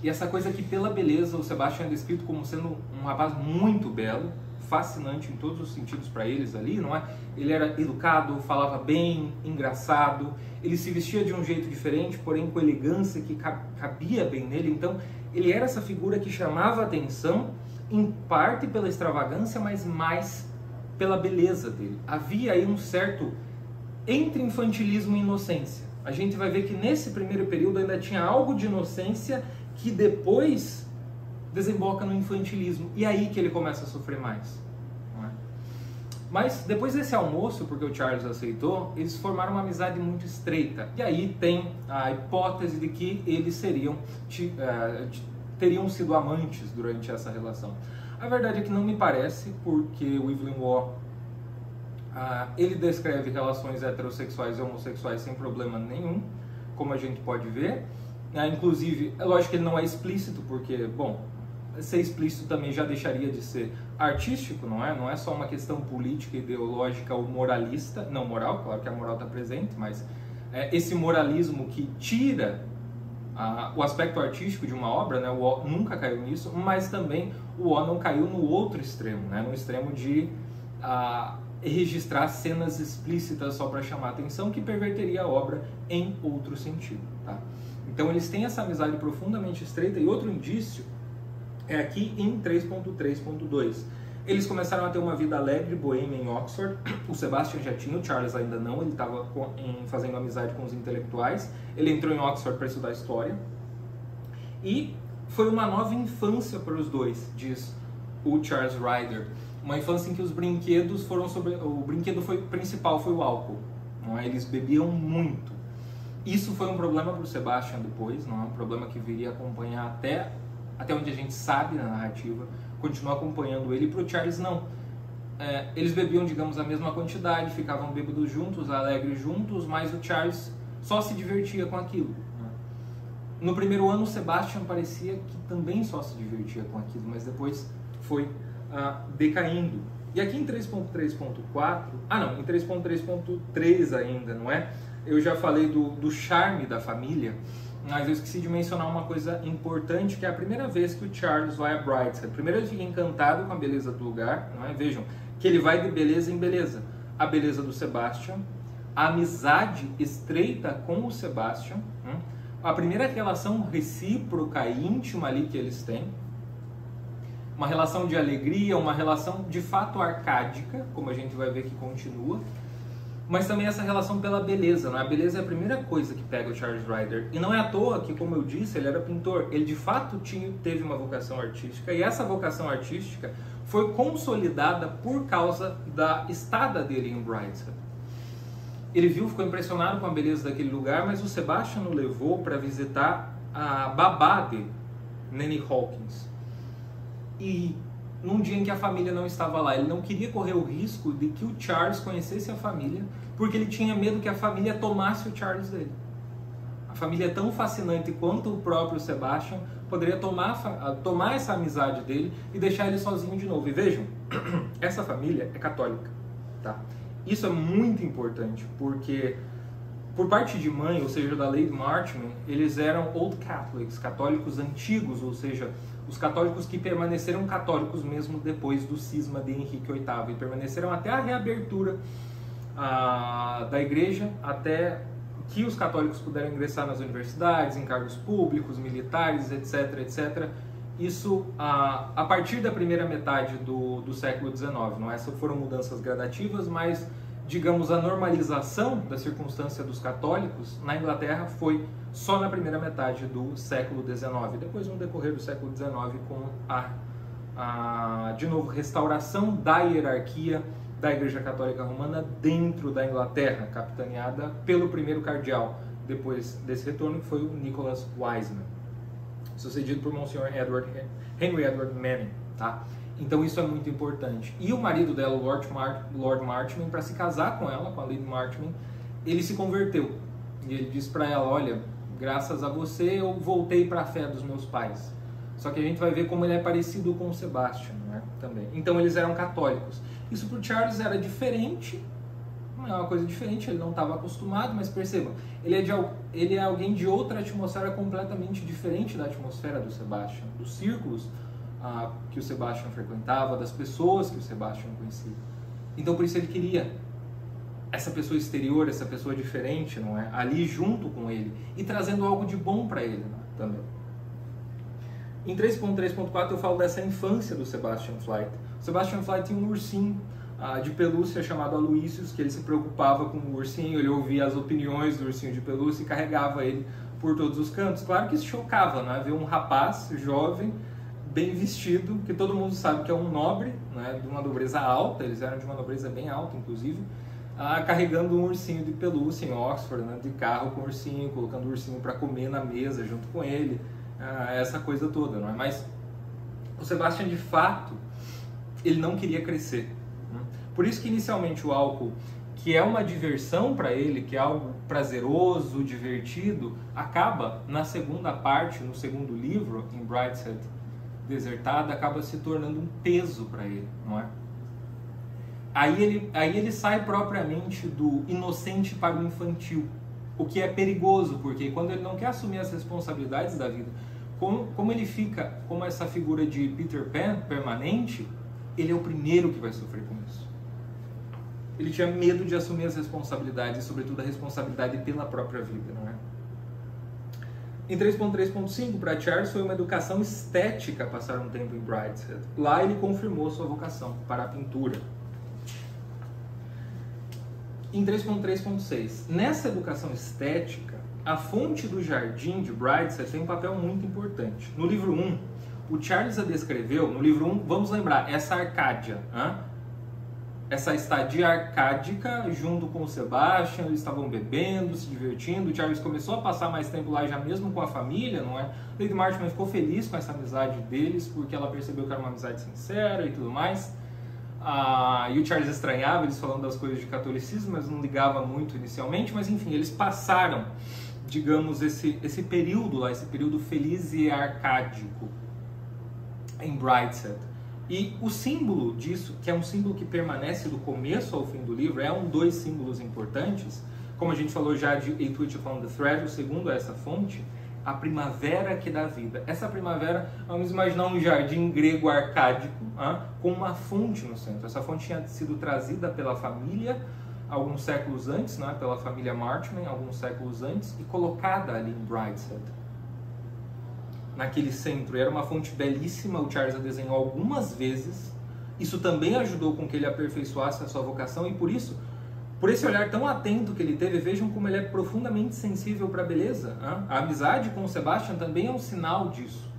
E essa coisa que pela beleza o Sebastian é descrito como sendo um rapaz muito belo, fascinante em todos os sentidos para eles ali, não é? Ele era educado, falava bem, engraçado, ele se vestia de um jeito diferente, porém com elegância que cabia bem nele. Então ele era essa figura que chamava atenção, em parte pela extravagância, mas mais pela beleza dele. Havia aí um certo entre infantilismo e inocência. A gente vai ver que nesse primeiro período ainda tinha algo de inocência que depois desemboca no infantilismo. E aí que ele começa a sofrer mais. Não é? Mas depois desse almoço, porque o Charles aceitou, eles formaram uma amizade muito estreita. E aí tem a hipótese de que eles teriam sido amantes durante essa relação. A verdade é que não me parece, porque o Evelyn Waugh ele descreve relações heterossexuais e homossexuais sem problema nenhum, como a gente pode ver. Inclusive, é lógico que ele não é explícito, porque, bom, ser explícito também já deixaria de ser artístico, não é? Não é só uma questão política, ideológica ou moralista. Não, moral, claro que a moral está presente, mas esse moralismo que tira o aspecto artístico de uma obra, né? O Waugh nunca caiu nisso, mas também o Waugh não caiu no outro extremo, né? No extremo de registrar cenas explícitas só para chamar atenção, que perverteria a obra em outro sentido, tá? Então eles têm essa amizade profundamente estreita. E outro indício é aqui em 3.3.2. Eles começaram a ter uma vida alegre, boêmia em Oxford. O Sebastian já tinha, o Charles ainda não. Ele estava fazendo amizade com os intelectuais. Ele entrou em Oxford para estudar história. E foi uma nova infância para os dois, diz o Charles Ryder. Uma infância em que os brinquedos foram sobre... O brinquedo principal foi o álcool. Não é? Eles bebiam muito. Isso foi um problema para o Sebastian depois, não é um problema que viria a acompanhar até onde a gente sabe na narrativa, continuou acompanhando ele. Para o Charles não. Eles bebiam, digamos, a mesma quantidade, ficavam bêbados juntos, alegres juntos, mas o Charles só se divertia com aquilo. No primeiro ano o Sebastian parecia que também só se divertia com aquilo, mas depois foi decaindo. E aqui em 3.3.4, em 3.3.3 ainda, não é? Eu já falei do charme da família, mas eu esqueci de mencionar uma coisa importante, que é a primeira vez que o Charles vai a Brideshead. Primeiro ele fica encantado com a beleza do lugar, não é? Vejam que ele vai de beleza em beleza. A beleza do Sebastian, a amizade estreita com o Sebastian, a primeira relação recíproca e íntima ali que eles têm, uma relação de alegria, uma relação de fato arcádica, como a gente vai ver que continua, mas também essa relação pela beleza, não é? A beleza é a primeira coisa que pega o Charles Ryder. E não é à toa que, como eu disse, ele era pintor. Ele de fato teve uma vocação artística, e essa vocação artística foi consolidada por causa da estada dele em Brideshead. Ele ficou impressionado com a beleza daquele lugar, mas o Sebastian o levou para visitar a babá dele, Nanny Hawkins. E num dia em que a família não estava lá, ele não queria correr o risco de que o Charles conhecesse a família, porque ele tinha medo que a família tomasse o Charles dele. A família é tão fascinante quanto o próprio Sebastian poderia tomar essa amizade dele e deixar ele sozinho de novo. E vejam, essa família é católica, tá? Isso é muito importante, porque por parte de mãe, ou seja, da Lady Marchmain, eles eram Old Catholics, católicos antigos, ou seja, os católicos que permaneceram católicos mesmo depois do cisma de Henrique VIII e permaneceram até a reabertura da igreja, até que os católicos puderam ingressar nas universidades, em cargos públicos, militares, etc, etc. Isso a partir da primeira metade do século XIX. Não é? Essas foram mudanças gradativas, mas, digamos, a normalização da circunstância dos católicos na Inglaterra foi só na primeira metade do século XIX. Depois, no decorrer do século XIX, com de novo, restauração da hierarquia da Igreja Católica Romana dentro da Inglaterra, capitaneada pelo primeiro cardeal, depois desse retorno, que foi o Nicholas Wiseman, sucedido por Monsenhor Henry Edward Manning, tá? Então isso é muito importante. E o marido dela, o Lord Marchmain, para se casar com ela, com a Lady Marchmain, ele se converteu. E ele disse para ela, olha, graças a você eu voltei para a fé dos meus pais. Só que a gente vai ver como ele é parecido com o Sebastian, né? Também. Então eles eram católicos. Isso para o Charles era diferente, não é uma coisa diferente, ele não estava acostumado, mas percebam, ele é alguém de outra atmosfera completamente diferente da atmosfera do Sebastian, dos círculos que o Sebastian frequentava, das pessoas que o Sebastian conhecia. Então por isso ele queria essa pessoa exterior, essa pessoa diferente, não é? Ali junto com ele e trazendo algo de bom para ele, né? Também. Em 3.3.4 eu falo dessa infância do Sebastian Flyte. O Sebastian Flyte tinha um ursinho de pelúcia chamado Aloysius, que ele se preocupava com o ursinho, ele ouvia as opiniões do ursinho de pelúcia e carregava ele por todos os cantos. Claro que isso chocava, né? Ver um rapaz jovem, bem vestido, que todo mundo sabe que é um nobre, né? De uma nobreza alta, eles eram de uma nobreza bem alta, inclusive, carregando um ursinho de pelúcia em Oxford, né? De carro com o ursinho, colocando o ursinho para comer na mesa junto com ele, essa coisa toda, não é? Mas o Sebastian, de fato, ele não queria crescer. Né? Por isso que inicialmente o álcool, que é uma diversão para ele, que é algo prazeroso, divertido, acaba na segunda parte, no segundo livro, em Brideshead Desertada, acaba se tornando um peso para ele, não é? Aí ele sai propriamente do inocente para o infantil, o que é perigoso, porque quando ele não quer assumir as responsabilidades da vida, como ele fica como essa figura de Peter Pan permanente, ele é o primeiro que vai sofrer com isso. Ele tinha medo de assumir as responsabilidades, sobretudo a responsabilidade pela própria vida, não é? Em 3.3.5, para Charles foi uma educação estética passar um tempo em Brideshead. Lá ele confirmou sua vocação para a pintura. Em 3.3.6, nessa educação estética, a fonte do jardim de Brideshead tem um papel muito importante. No livro 1, o Charles a descreveu, no livro 1, vamos lembrar, essa Arcádia, essa estadia arcádica junto com o Sebastian, eles estavam bebendo, se divertindo, o Charles começou a passar mais tempo lá já mesmo com a família, não é? Lady Marchmain ficou feliz com essa amizade deles, porque ela percebeu que era uma amizade sincera e tudo mais. E o Charles estranhava eles falando das coisas de catolicismo, mas não ligava muito inicialmente, mas enfim, eles passaram, digamos, esse período lá, esse período feliz e arcádico em Brideshead. E o símbolo disso, que é um símbolo que permanece do começo ao fim do livro, é dois símbolos importantes, como a gente falou já de A Twitch Upon the Thread, o segundo é essa fonte, a primavera que dá vida. Essa primavera, vamos imaginar um jardim grego arcádico, com uma fonte no centro. Essa fonte tinha sido trazida pela família alguns séculos antes, pela família Marchmain, alguns séculos antes, e colocada ali em Brideshead, naquele centro. E era uma fonte belíssima, o Charles a desenhou algumas vezes. Isso também ajudou com que ele aperfeiçoasse a sua vocação, e por isso, por esse olhar tão atento que ele teve, vejam como ele é profundamente sensível para a beleza. A amizade com o Sebastian também é um sinal disso.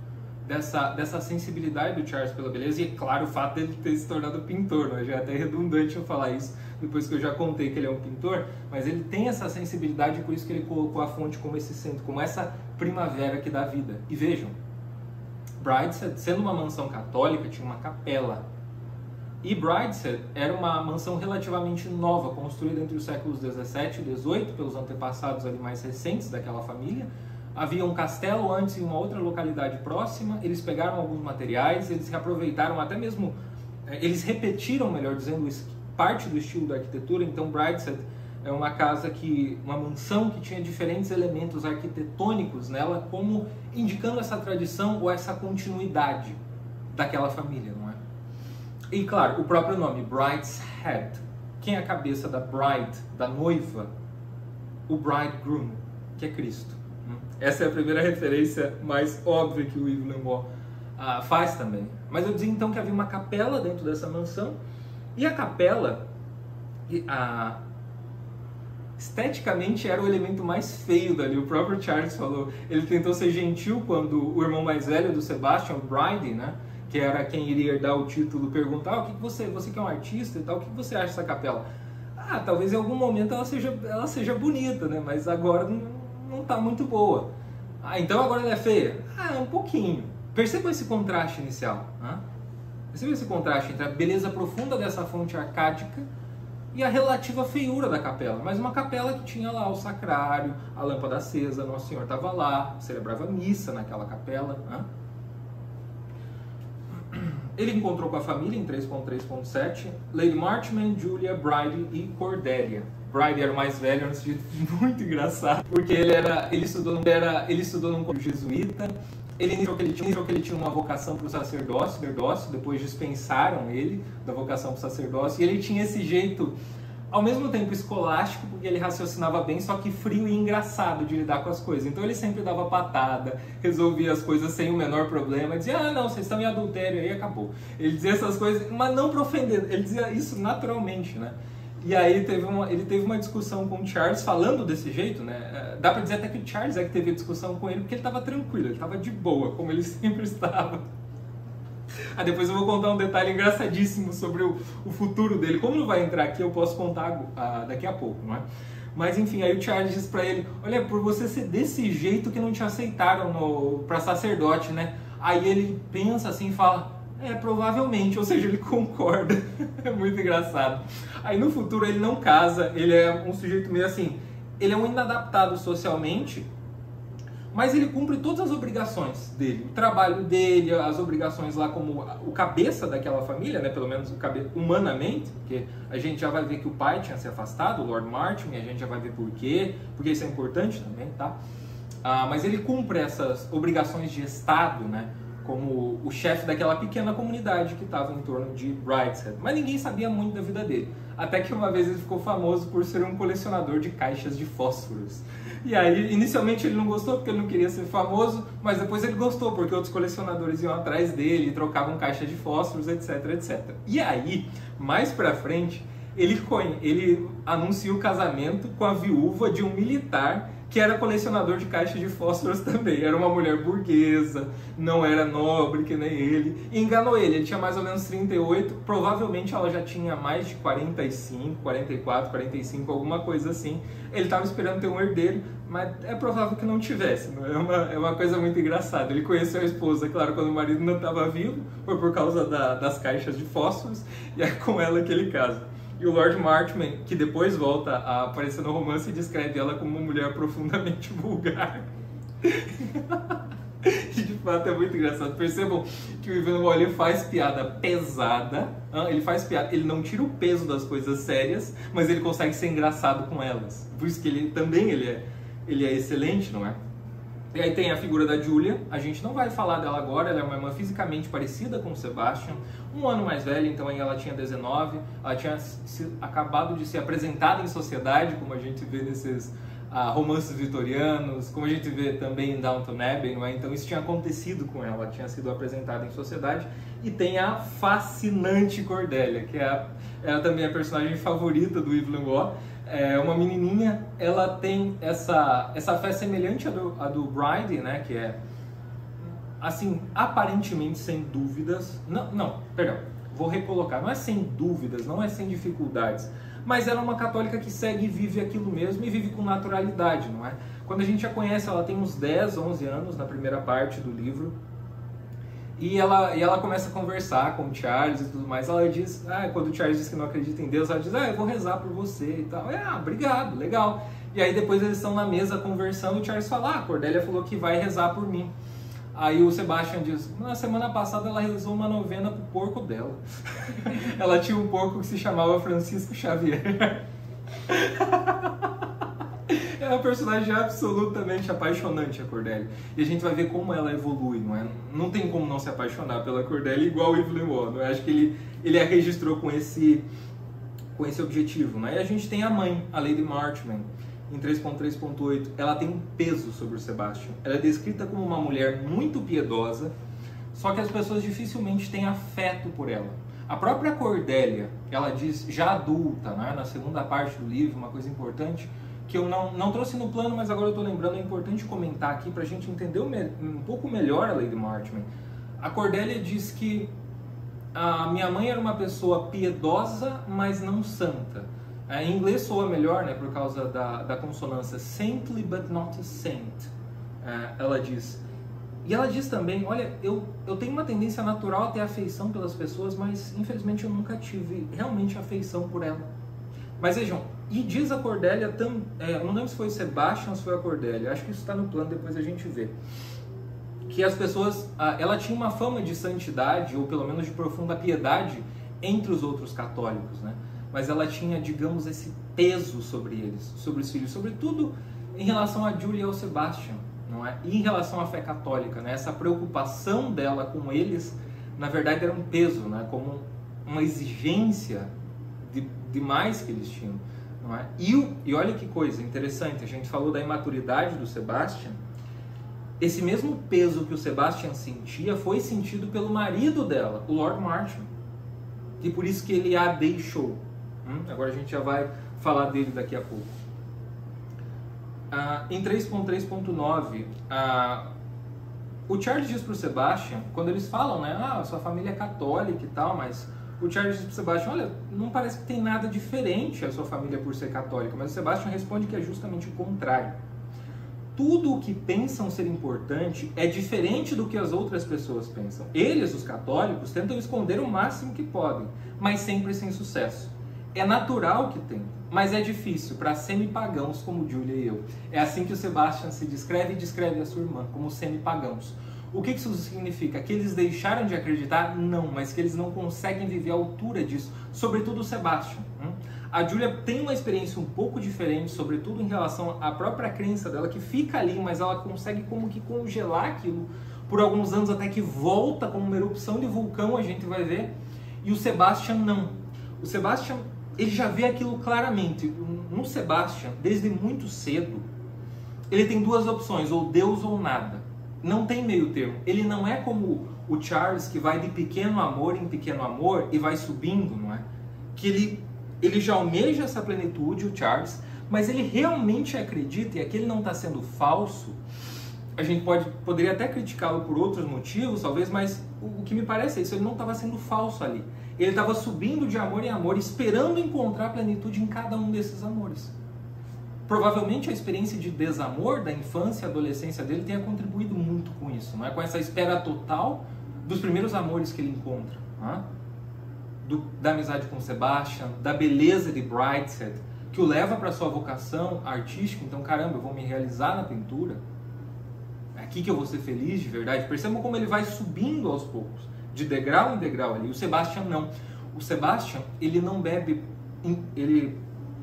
dessa sensibilidade do Charles pela beleza, e é claro o fato dele ter se tornado pintor, né? Já é até redundante eu falar isso, depois que eu já contei que ele é um pintor, mas ele tem essa sensibilidade, por isso que ele colocou a fonte como esse centro, como essa primavera que dá vida. E vejam, Brideshead, sendo uma mansão católica, tinha uma capela. E Brideshead era uma mansão relativamente nova, construída entre os séculos 17 e 18, pelos antepassados ali mais recentes daquela família. Havia um castelo antes em uma outra localidade próxima, eles pegaram alguns materiais, eles reaproveitaram até mesmo, eles repetiram, melhor dizendo, parte do estilo da arquitetura. Então Brideshead é uma casa uma mansão que tinha diferentes elementos arquitetônicos nela, como indicando essa tradição ou essa continuidade daquela família, não é? E claro, o próprio nome, Brideshead. Quem é a cabeça da bride, da noiva? O bridegroom, que é Cristo. Essa é a primeira referência mais óbvia que o Evelyn Waugh faz também. Mas eu dizia então que havia uma capela dentro dessa mansão, e a capela, esteticamente, era o elemento mais feio dali. O próprio Charles falou, ele tentou ser gentil quando o irmão mais velho do Sebastian, o Bridie, né, que era quem iria herdar o título, perguntar: o que você que é um artista e tal, o que você acha dessa capela? Talvez em algum momento ela seja bonita, né, mas agora não está muito boa. Então agora ela é feia? Um pouquinho. Perceba esse contraste inicial. Perceba esse contraste entre a beleza profunda dessa fonte arcádica e a relativa feiura da capela. Mas uma capela que tinha lá o sacrário, a lâmpada acesa, Nosso Senhor estava lá, celebrava missa naquela capela. Ele encontrou com a família em 3.3.7, Lady Marchman, Julia, Bridie e Cordelia. Bridie era o mais velho, era um sujeito muito engraçado, porque ele estudou num colégio jesuíta. Ele iniciou que ele tinha uma vocação para o sacerdócio, depois dispensaram ele da vocação para o sacerdócio, e ele tinha esse jeito, ao mesmo tempo escolástico, porque ele raciocinava bem, só que frio e engraçado de lidar com as coisas. Então ele sempre dava patada, resolvia as coisas sem o menor problema, dizia: não, vocês estão em adultério, aí acabou. Ele dizia essas coisas, mas não para ofender, ele dizia isso naturalmente, né? E aí ele teve uma discussão com o Charles falando desse jeito, né? Dá pra dizer até que o Charles é que teve a discussão com ele, porque ele estava tranquilo, ele estava de boa, como ele sempre estava. Depois eu vou contar um detalhe engraçadíssimo sobre o futuro dele. Como não vai entrar aqui, eu posso contar daqui a pouco, não é? Mas enfim, aí o Charles diz pra ele: olha, por você ser desse jeito que não te aceitaram pra sacerdote, né? Aí ele pensa assim e fala: provavelmente, ou seja, ele concorda. É muito engraçado. Aí no futuro ele não casa, ele é um sujeito meio assim, ele é um inadaptado socialmente, mas ele cumpre todas as obrigações dele, o trabalho dele, as obrigações lá como o cabeça daquela família, né, pelo menos humanamente, porque a gente já vai ver que o pai tinha se afastado, o Lord Martin, e a gente já vai ver por quê, porque isso é importante também, tá? Mas ele cumpre essas obrigações de Estado, né, como o chefe daquela pequena comunidade que estava em torno de Brideshead. Mas ninguém sabia muito da vida dele. Até que uma vez ele ficou famoso por ser um colecionador de caixas de fósforos. E aí, inicialmente ele não gostou porque ele não queria ser famoso, mas depois ele gostou porque outros colecionadores iam atrás dele, trocavam caixa de fósforos, etc, etc. E aí, mais pra frente, ele anuncia o casamento com a viúva de um militar que era colecionador de caixas de fósforos também. Era uma mulher burguesa, não era nobre que nem ele. E enganou ele, ele tinha mais ou menos 38, provavelmente ela já tinha mais de 45, 44, 45, alguma coisa assim. Ele estava esperando ter um herdeiro, mas é provável que não tivesse. É uma coisa muito engraçada. Ele conheceu a esposa, claro, quando o marido não estava vivo, foi por causa das caixas de fósforos, e é com ela que ele casa. E o Lord Marchman, que depois volta a aparecer no romance, descreve ela como uma mulher profundamente vulgar. E de fato é muito engraçado. Percebam que o Evelyn Waugh faz piada pesada, ele não tira o peso das coisas sérias, mas ele consegue ser engraçado com elas. Por isso que ele é excelente, não é? E aí tem a figura da Julia, a gente não vai falar dela agora, ela é uma irmã fisicamente parecida com o Sebastian, um ano mais velha, então aí ela tinha 19, ela tinha acabado de ser apresentada em sociedade, como a gente vê nesses romances vitorianos, como a gente vê também em Downton Abbey, não é? Então isso tinha acontecido com ela tinha sido apresentada em sociedade. E tem a fascinante Cordelia, que ela também é a personagem favorita do Evelyn Waugh. É uma menininha, ela tem essa fé semelhante à do Bridie, né, que é assim, aparentemente sem dúvidas, perdão, vou recolocar, não é sem dúvidas, não é sem dificuldades, mas ela é uma católica que segue e vive aquilo mesmo e vive com naturalidade, não é? Quando a gente a conhece, ela tem uns 10, 11 anos na primeira parte do livro, e ela começa a conversar com o Charles e tudo mais. Ela diz, quando o Charles diz que não acredita em Deus, ela diz, eu vou rezar por você e tal. Obrigado, legal. E aí depois eles estão na mesa conversando, o Charles fala, a Cordélia falou que vai rezar por mim. Aí o Sebastian diz, na semana passada ela rezou uma novena pro porco dela. Ela tinha um porco que se chamava Francisco Xavier. É uma personagem absolutamente apaixonante, a Cordélia. E a gente vai ver como ela evolui, não é? Não tem como não se apaixonar pela Cordélia igual o Evelyn Waugh. Eu acho que ele a registrou com esse objetivo, né? E a gente tem a mãe, a Lady Marchmain, em 3.3.8. Ela tem um peso sobre o Sebastian. Ela é descrita como uma mulher muito piedosa, só que as pessoas dificilmente têm afeto por ela. A própria Cordélia, ela diz, já adulta, né? Na segunda parte do livro, uma coisa importante, que eu não trouxe no plano, mas agora eu estou lembrando, é importante comentar aqui para a gente entender um pouco melhor a Lady Marchmain. A Cordélia diz que a minha mãe era uma pessoa piedosa, mas não santa. Em inglês soa melhor, né, por causa da consonância saintly but not a saint. Ela diz. E ela diz também, olha, eu tenho uma tendência natural a ter afeição pelas pessoas, mas infelizmente eu nunca tive realmente afeição por ela. Mas vejam, e diz a Cordélia, eu não lembro se foi o Sebastian ou se foi a Cordélia, acho que isso está no plano, depois a gente vê, que as pessoas, ela tinha uma fama de santidade, ou pelo menos de profunda piedade, entre os outros católicos, né? Mas ela tinha, digamos, esse peso sobre eles, sobre os filhos, sobretudo em relação a Julia e ao Sebastian, não é? E em relação à fé católica, né? Essa preocupação dela com eles, na verdade, era um peso, né? Como uma exigência demais que eles tinham, não é? E olha que coisa interessante, a gente falou da imaturidade do Sebastian. Esse mesmo peso que o Sebastian sentia foi sentido pelo marido dela, o Lord Marchmain, e por isso que ele a deixou. Agora a gente já vai falar dele daqui a pouco. Em 3.3.9, o Charles diz para o Sebastian, quando eles falam, né, sua família é católica e tal, mas o Charles diz para o Sebastian, olha, não parece que tem nada diferente a sua família por ser católica, mas o Sebastian responde que é justamente o contrário. Tudo o que pensam ser importante é diferente do que as outras pessoas pensam. Eles, os católicos, tentam esconder o máximo que podem, mas sempre sem sucesso. É natural que tentem, mas é difícil para semi-pagãos como Julia e eu. É assim que o Sebastian se descreve e descreve a sua irmã, como semi-pagãos. O que isso significa? Que eles deixaram de acreditar? Não, mas que eles não conseguem viver à altura disso, sobretudo o Sebastian. A Julia tem uma experiência um pouco diferente, sobretudo em relação à própria crença dela, que fica ali, mas ela consegue como que congelar aquilo por alguns anos, até que volta como uma erupção de vulcão, a gente vai ver. E o Sebastian não. O Sebastian, ele já vê aquilo claramente. No Sebastian, desde muito cedo, ele tem duas opções, ou Deus ou nada. Não tem meio termo. Ele não é como o Charles, que vai de pequeno amor em pequeno amor e vai subindo, não é? Que ele já almeja essa plenitude, o Charles, mas ele realmente acredita, e aqui ele não está sendo falso. A gente poderia até criticá-lo por outros motivos, talvez, mas o que me parece é isso, ele não estava sendo falso ali. Ele estava subindo de amor em amor, esperando encontrar plenitude em cada um desses amores. Provavelmente a experiência de desamor da infância e adolescência dele tenha contribuído muito com isso, não é? Com essa espera total dos primeiros amores que ele encontra, não é? Da amizade com Sebastian, da beleza de Brideshead, que o leva para sua vocação artística. Então, caramba, eu vou me realizar na pintura, é aqui que eu vou ser feliz de verdade. Percebam como ele vai subindo aos poucos, de degrau em degrau ali. O Sebastian não. O Sebastian, ele não bebe, ele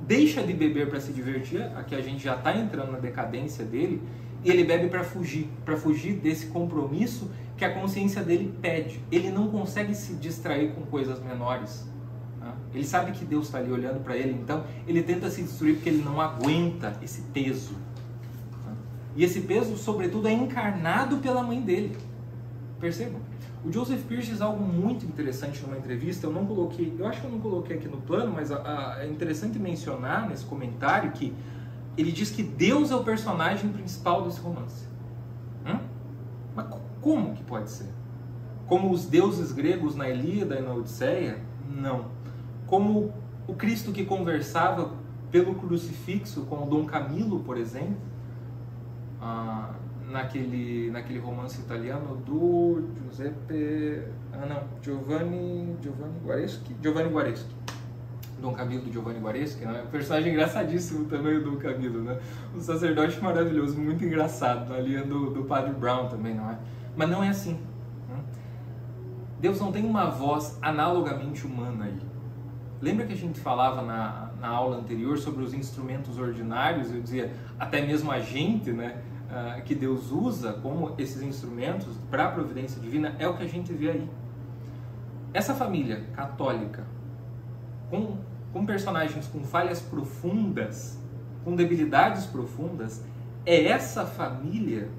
deixa de beber para se divertir, aqui a gente já está entrando na decadência dele, e ele bebe para fugir desse compromisso que a consciência dele pede. Ele não consegue se distrair com coisas menores. Tá? Ele sabe que Deus está ali olhando para ele, então ele tenta se destruir porque ele não aguenta esse peso. Tá? E esse peso, sobretudo, é encarnado pela mãe dele. Percebam? O Joseph Pearce diz algo muito interessante numa entrevista, eu acho que eu não coloquei aqui no plano, mas é interessante mencionar nesse comentário que ele diz que Deus é o personagem principal desse romance. Mas Como que pode ser? Como os deuses gregos na Ilíada e na Odisseia? Não. Como o Cristo que conversava pelo crucifixo com o Dom Camillo, por exemplo, naquele romance italiano do Giovanni Guareschi. Dom Camillo do Giovanni Guareschi, né? Um personagem engraçadíssimo também, o Dom Camillo, né? Um sacerdote maravilhoso, muito engraçado, na linha do Padre Brown também, não é? Mas não é assim. Deus não tem uma voz analogamente humana aí. Lembra que a gente falava na aula anterior sobre os instrumentos ordinários? Eu dizia, até mesmo a gente, né, que Deus usa como esses instrumentos para a providência divina, é o que a gente vê aí. Essa família católica, com personagens com falhas profundas, com debilidades profundas, essa família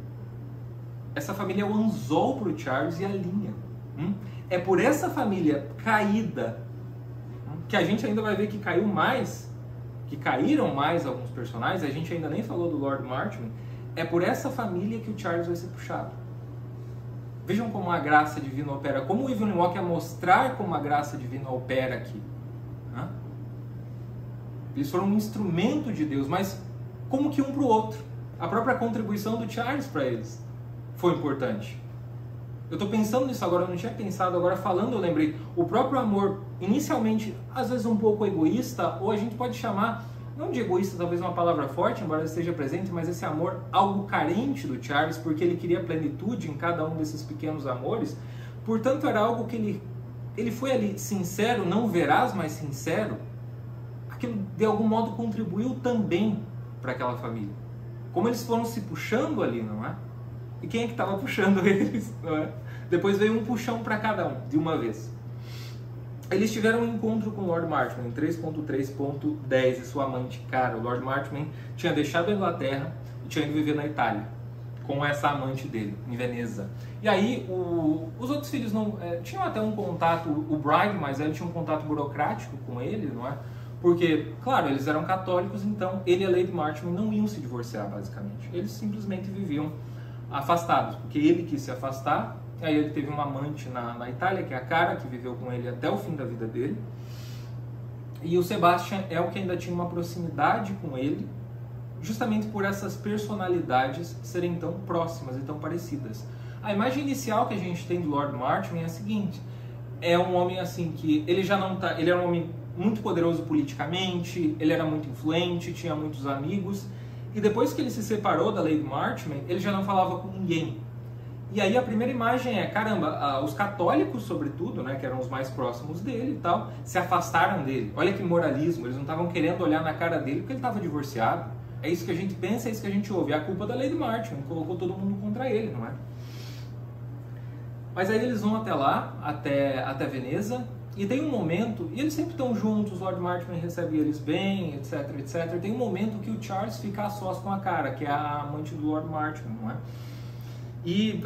é o anzol para o Charles e a linha. É por essa família caída, que a gente ainda vai ver que caíram mais alguns personagens, a gente ainda nem falou do Lord Marchmain, é por essa família que o Charles vai ser puxado. Vejam como a graça divina opera, como o Evelyn Waugh quer mostrar como a graça divina opera aqui. Eles foram um instrumento de Deus, mas como que um para o outro? A própria contribuição do Charles para eles foi importante. Eu estou pensando nisso agora, eu não tinha pensado, agora falando eu lembrei. O próprio amor, inicialmente, às vezes um pouco egoísta, ou a gente pode chamar, não de egoísta, talvez uma palavra forte, embora esteja presente, mas esse amor algo carente do Charles, porque ele queria plenitude em cada um desses pequenos amores. Portanto, era algo que ele foi ali sincero, não veraz, mas sincero. Aquilo, de algum modo, contribuiu também para aquela família. Como eles foram se puxando ali, não é? E quem é que estava puxando eles, não é? Depois veio um puxão para cada um, de uma vez. Eles tiveram um encontro com o Lord Marchmain, em 3.3.10, e sua amante cara. O Lord Marchmain tinha deixado a Inglaterra e tinha ido viver na Itália, com essa amante dele, em Veneza. E aí, os outros filhos não tinham até um contato, o Brian, mas ele tinha um contato burocrático com ele, não é? Porque, claro, eles eram católicos, então ele e a Lady Marchmain não iam se divorciar, basicamente. Eles simplesmente viviam afastados, porque ele quis se afastar. Aí ele teve uma amante na Itália, que é a Cara, que viveu com ele até o fim da vida dele. E o Sebastian é o que ainda tinha uma proximidade com ele, justamente por essas personalidades serem tão próximas e tão parecidas. A imagem inicial que a gente tem do Lord Marchmain é a seguinte: é um homem assim que ele já não tá, ele era um homem muito poderoso politicamente, ele era muito influente, tinha muitos amigos, e depois que ele se separou da Lady Marchmain, ele já não falava com ninguém. E aí a primeira imagem é, caramba, os católicos, sobretudo, né, que eram os mais próximos dele e tal, se afastaram dele. Olha que moralismo, eles não estavam querendo olhar na cara dele porque ele estava divorciado. É isso que a gente pensa, é isso que a gente ouve. É a culpa da Lady Marchmain, colocou todo mundo contra ele, não é? Mas aí eles vão até lá, até Veneza, e tem um momento, e eles sempre estão juntos, o Lord Marchmain recebe eles bem, etc, etc. Tem um momento que o Charles fica a sós com a Cara, que é a amante do Lord Marchmain, não é? E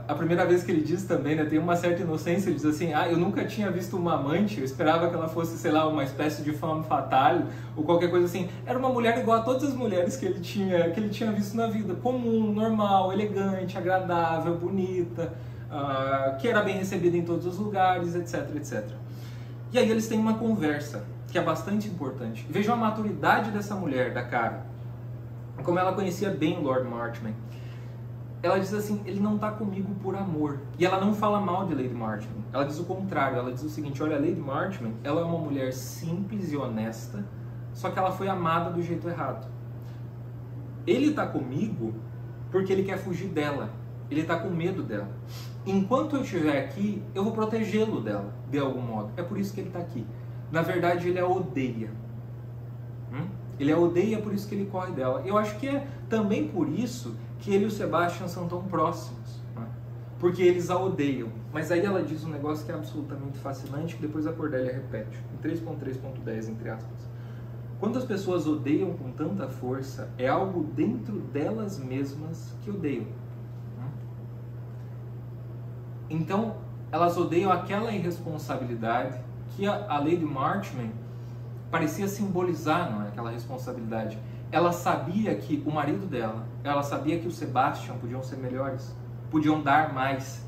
a primeira vez que ele diz também, né, tem uma certa inocência, ele diz assim, eu nunca tinha visto uma amante, eu esperava que ela fosse, sei lá, uma espécie de femme fatale, ou qualquer coisa assim. Era uma mulher igual a todas as mulheres que ele tinha visto na vida, comum, normal, elegante, agradável, bonita, que era bem recebida em todos os lugares, etc, etc. E aí eles têm uma conversa, que é bastante importante. Vejam a maturidade dessa mulher, da Cara, como ela conhecia bem o Lord Marchmain. Ela diz assim, ele não está comigo por amor. E ela não fala mal de Lady Marchmain. Ela diz o contrário. Ela diz o seguinte, olha, a Lady Marchmain, ela é uma mulher simples e honesta, só que ela foi amada do jeito errado. Ele está comigo porque ele quer fugir dela. Ele está com medo dela. Enquanto eu estiver aqui, eu vou protegê-lo dela, de algum modo. É por isso que ele está aqui. Na verdade, ele a odeia. Ele a odeia, por isso que ele corre dela. Eu acho que é também por isso que ele e o Sebastian são tão próximos, né? Porque eles a odeiam. Mas aí ela diz um negócio que é absolutamente fascinante, que depois a Cordélia repete, em 3.3.10, entre aspas. Quando as pessoas odeiam com tanta força, é algo dentro delas mesmas que odeiam. Então, elas odeiam aquela irresponsabilidade que a Lady Marchmain parecia simbolizar, não é? Aquela responsabilidade. Ela sabia que o marido dela, ela sabia que o Sebastian podiam ser melhores, podiam dar mais.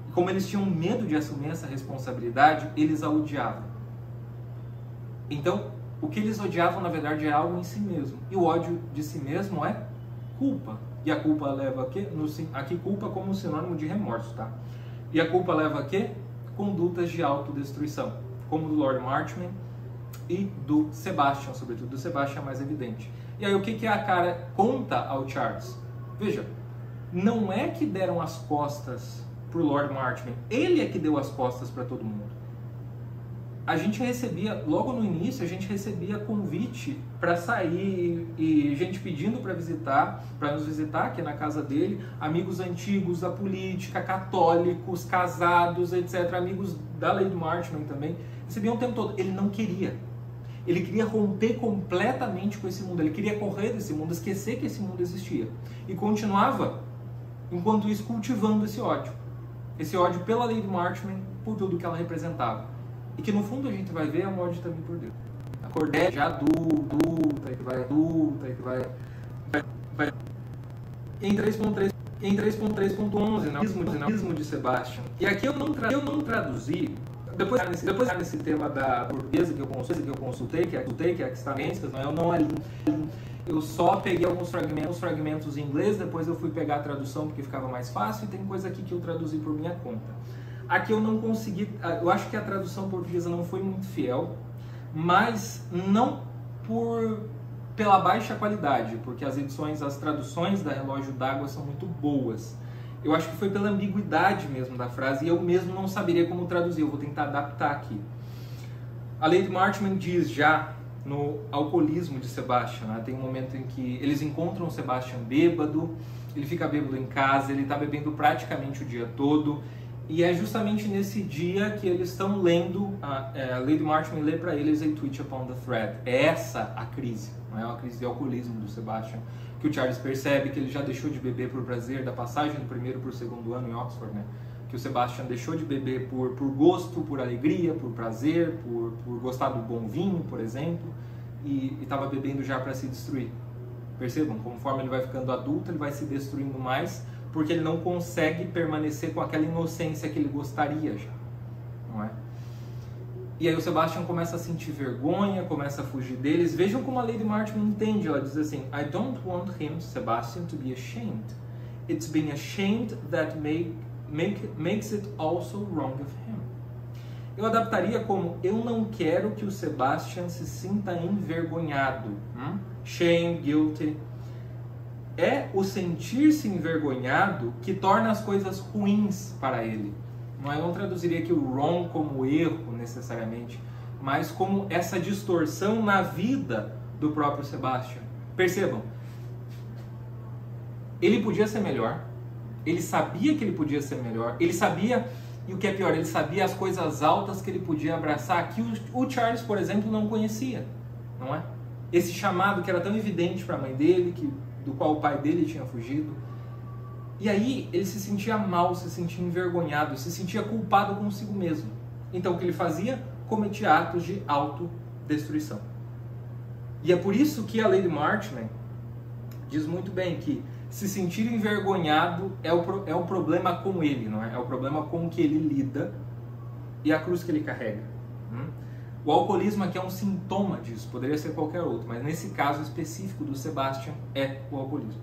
E como eles tinham medo de assumir essa responsabilidade, eles a odiavam. Então, o que eles odiavam, na verdade, é algo em si mesmo. E o ódio de si mesmo é culpa. E a culpa leva a quê? Aqui culpa como sinônimo de remorso, tá? E a culpa leva a quê? Condutas de autodestruição, como do Lord Marchmain e do Sebastian, sobretudo do Sebastian é mais evidente. E aí o que a cara conta ao Charles? Veja, não é que deram as costas pro Lord Marchmain, ele é que deu as costas para todo mundo. A gente recebia, logo no início, a gente recebia convite para sair e gente pedindo para nos visitar aqui na casa dele, amigos antigos da política, católicos, casados, etc., amigos da Lady Marchmain também, recebiam o tempo todo. Ele não queria. Ele queria romper completamente com esse mundo, ele queria correr desse mundo, esquecer que esse mundo existia. E continuava, enquanto isso, cultivando esse ódio pela Lady Marchmain, por tudo que ela representava. E que no fundo a gente vai ver a ódio também por Deus. A Cordelia adulta, que vai em 3.3.11, no de Sebastian. E aqui eu não traduzi, depois nesse tema da portuguesa que eu consultei, que é a que está eu só peguei alguns fragmentos em inglês, depois eu fui pegar a tradução porque ficava mais fácil, e tem coisa aqui que eu traduzi por minha conta. Aqui eu não consegui, eu acho que a tradução portuguesa não foi muito fiel, mas não pela baixa qualidade, porque as traduções da Relógio d'Água são muito boas. Eu acho que foi pela ambiguidade mesmo da frase, e eu mesmo não saberia como traduzir, eu vou tentar adaptar aqui. A Lady Marchmain diz já no alcoolismo de Sebastian, né? Tem um momento em que eles encontram o Sebastian bêbado, ele fica bêbado em casa, ele está bebendo praticamente o dia todo, e é justamente nesse dia que eles estão lendo, a Lady Marchmain lê para eles A Twitch Upon the Thread. É essa a crise, não é uma crise de alcoolismo do Sebastian, que o Charles percebe que ele já deixou de beber por prazer, da passagem do primeiro para o segundo ano em Oxford, né? Que o Sebastian deixou de beber por gosto, por alegria, por prazer, por gostar do bom vinho, por exemplo, e estava bebendo já para se destruir. Percebam, conforme ele vai ficando adulto, ele vai se destruindo mais, porque ele não consegue permanecer com aquela inocência que ele gostaria já, não é? E aí o Sebastian começa a sentir vergonha, começa a fugir deles. Vejam como a Lady Marchmain entende, ela diz assim: I don't want him, Sebastian, to be ashamed. It's being ashamed that makes it also wrong of him. Eu adaptaria como: eu não quero que o Sebastian se sinta envergonhado. Shame, guilty. É o sentir-se envergonhado que torna as coisas ruins para ele. Eu não traduziria aqui o wrong como erro necessariamente, mas como essa distorção na vida do próprio Sebastian. Percebam, ele podia ser melhor, ele sabia que ele podia ser melhor, ele sabia, e o que é pior, ele sabia as coisas altas que ele podia abraçar, que o Charles, por exemplo, não conhecia, não é? Esse chamado que era tão evidente para a mãe dele, do qual o pai dele tinha fugido. E aí ele se sentia mal, se sentia envergonhado, se sentia culpado consigo mesmo. Então o que ele fazia? Cometia atos de autodestruição. E é por isso que a Lady Marchmain diz muito bem que se sentir envergonhado é o problema com ele, não é? É o problema com o que ele lida e a cruz que ele carrega. O alcoolismo aqui é um sintoma disso, poderia ser qualquer outro, mas nesse caso específico do Sebastian é o alcoolismo.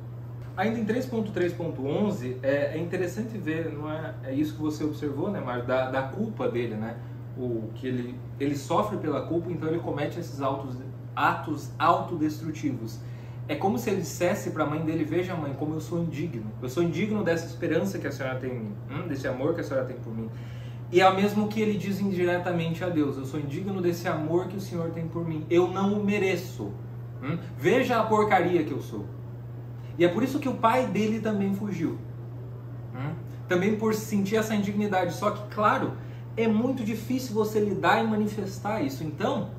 Ainda em 3.3.11 é interessante ver, não é isso que você observou, né, Mário, da culpa dele, né? Que ele sofre pela culpa, então ele comete esses atos autodestrutivos. É como se ele dissesse para a mãe dele: veja, mãe, como eu sou indigno dessa esperança que a senhora tem em mim, desse amor que a senhora tem por mim. E é o mesmo que ele diz indiretamente a Deus: eu sou indigno desse amor que o Senhor tem por mim, eu não o mereço. Veja a porcaria que eu sou. E é por isso que o pai dele também fugiu. Também por sentir essa indignidade. Só que, claro, é muito difícil você lidar e manifestar isso. Então,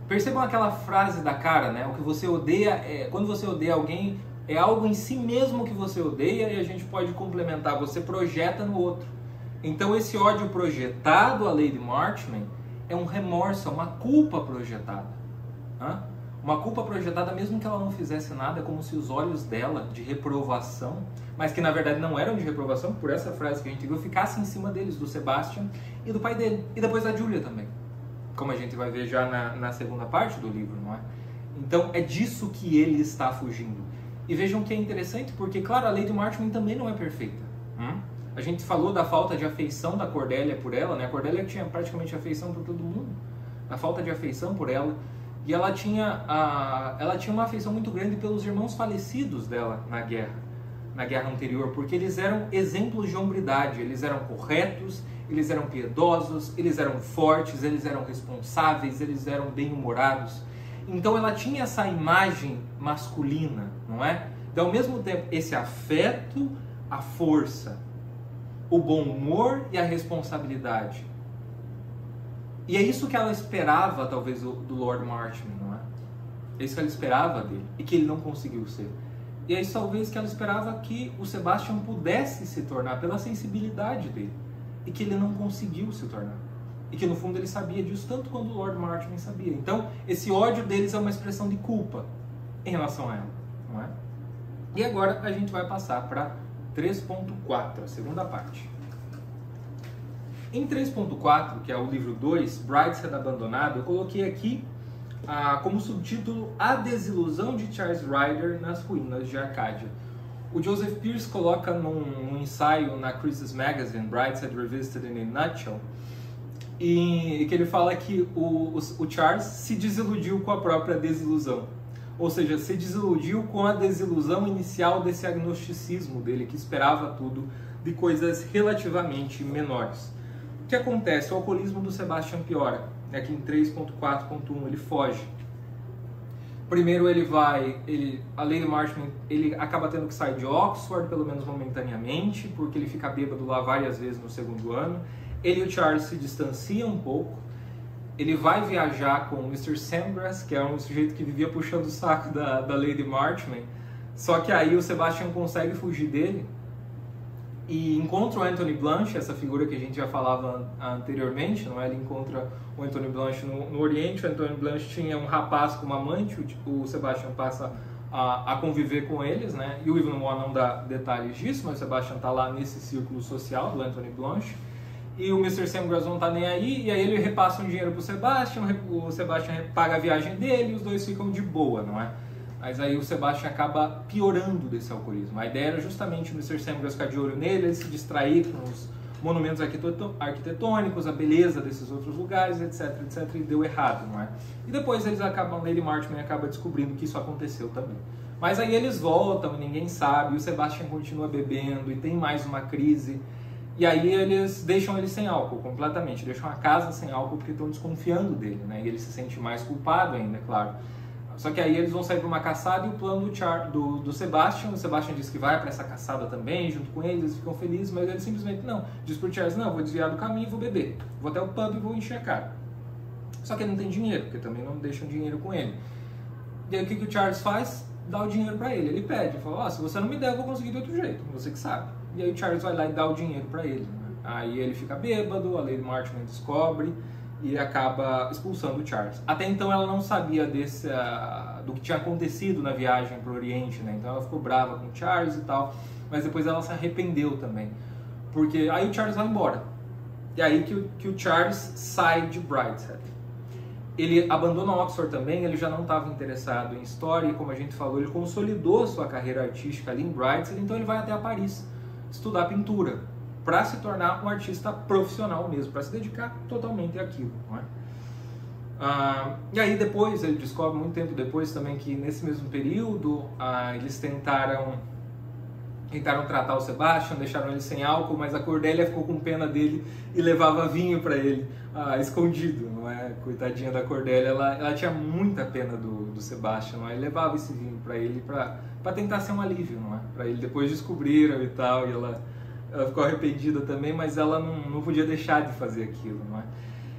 percebam aquela frase da cara, né? O que você odeia, quando você odeia alguém, é algo em si mesmo que você odeia, e a gente pode complementar, você projeta no outro. Então esse ódio projetado à Lady Marchmain é um remorso, é uma culpa projetada. Uma culpa projetada mesmo que ela não fizesse nada, como se os olhos dela de reprovação, mas que na verdade não eram de reprovação, por essa frase que a gente viu, ficassem em cima deles, do Sebastian e do pai dele, e depois da Julia também, como a gente vai ver já na segunda parte do livro, não é? Então é disso que ele está fugindo. E vejam que é interessante, porque claro, a Lady Marchmain também não é perfeita. A gente falou da falta de afeição da Cordelia por ela, né? A Cordelia tinha praticamente afeição por todo mundo, a falta de afeição por ela. E ela tinha uma afeição muito grande pelos irmãos falecidos dela na guerra anterior, porque eles eram exemplos de hombridade, eles eram corretos, eles eram piedosos, eles eram fortes, eles eram responsáveis, eles eram bem-humorados. Então ela tinha essa imagem masculina, não é? Então, ao mesmo tempo, esse afeto, a força, o bom humor e a responsabilidade. E é isso que ela esperava, talvez, do Lord Marchmain, não é? É isso que ela esperava dele, e que ele não conseguiu ser. E é isso, talvez, que ela esperava que o Sebastian pudesse se tornar, pela sensibilidade dele, e que ele não conseguiu se tornar. E que, no fundo, ele sabia disso, tanto quanto o Lord Marchmain sabia. Então, esse ódio deles é uma expressão de culpa em relação a ela, não é? E agora a gente vai passar para 3.4, a segunda parte. Em 3.4, que é o livro 2, Brideshead Abandonado, eu coloquei aqui como subtítulo A Desilusão de Charles Ryder nas Ruínas de Arcádia. O Joseph Pearce coloca num ensaio na Chris's Magazine, Brideshead Revisited in a Nutshell, e que ele fala que o Charles se desiludiu com a própria desilusão. Ou seja, se desiludiu com a desilusão inicial desse agnosticismo dele, que esperava tudo de coisas relativamente menores. O que acontece? O alcoolismo do Sebastian piora. Aqui em 3.4.1 ele foge. Primeiro a Lady Marchmain, ele acaba tendo que sair de Oxford, pelo menos momentaneamente, porque ele fica bêbado lá várias vezes no segundo ano. Ele e o Charles se distanciam um pouco. Ele vai viajar com o Mr. Samgrass, que é um sujeito que vivia puxando o saco da Lady Marchmain. Só que aí o Sebastian consegue fugir dele e encontra o Anthony Blanche, essa figura que a gente já falava anteriormente, não é? Ele encontra o Anthony Blanche no Oriente. O Anthony Blanche tinha um rapaz como amante, o Sebastian passa a conviver com eles, né? E o Evelyn Waugh não dá detalhes disso, mas o Sebastian está lá nesse círculo social do Anthony Blanche. E o Mr. Samgrass não tá nem aí, e aí ele repassa um dinheiro pro Sebastian, o Sebastian paga a viagem dele e os dois ficam de boa, não é? Mas aí o Sebastian acaba piorando desse alcoolismo. A ideia era justamente o Mr. Samgrass ficar de olho nele, ele se distrair com os monumentos arquitetônicos, a beleza desses outros lugares, etc, etc, e deu errado, não é? E depois Lady Marchmain acaba descobrindo que isso aconteceu também. Mas aí eles voltam, ninguém sabe, e o Sebastian continua bebendo, e tem mais uma crise. E aí eles deixam ele sem álcool completamente, deixam a casa sem álcool porque estão desconfiando dele, né? E ele se sente mais culpado ainda, é claro. Só que aí eles vão sair para uma caçada e o plano do Sebastian, o Sebastian diz que vai para essa caçada também, junto com eles ficam felizes, mas ele simplesmente não, diz pro Charles, não, vou desviar do caminho e vou beber, vou até o pub e vou encher a cara. Só que ele não tem dinheiro, porque também não deixam dinheiro com ele. E aí o que o Charles faz? Dá o dinheiro para ele pede, fala, se você não me der eu vou conseguir de outro jeito, você que sabe. E aí o Charles vai lá e dá o dinheiro para ele. Né? Aí ele fica bêbado, a Lady Marchmain descobre e acaba expulsando o Charles. Até então ela não sabia do que tinha acontecido na viagem para o Oriente, né? Então ela ficou brava com o Charles e tal, mas depois ela se arrependeu também. Porque aí o Charles vai embora. E aí que o Charles sai de Brideshead. Ele abandona Oxford também, ele já não estava interessado em história, e como a gente falou, ele consolidou sua carreira artística ali em Brideshead, então ele vai até Paris estudar pintura, para se tornar um artista profissional mesmo, para se dedicar totalmente àquilo. Não é? E aí depois, ele descobre muito tempo depois também que nesse mesmo período eles tentaram tratar o Sebastian, deixaram ele sem álcool, mas a Cordelia ficou com pena dele e levava vinho para ele, escondido, não é? Coitadinha da Cordelia, ela tinha muita pena do Sebastian, não é? E levava esse vinho para ele para tentar ser um alívio, não é? Para ele depois descobriram e tal, e ela ficou arrependida também, mas ela não podia deixar de fazer aquilo, não é?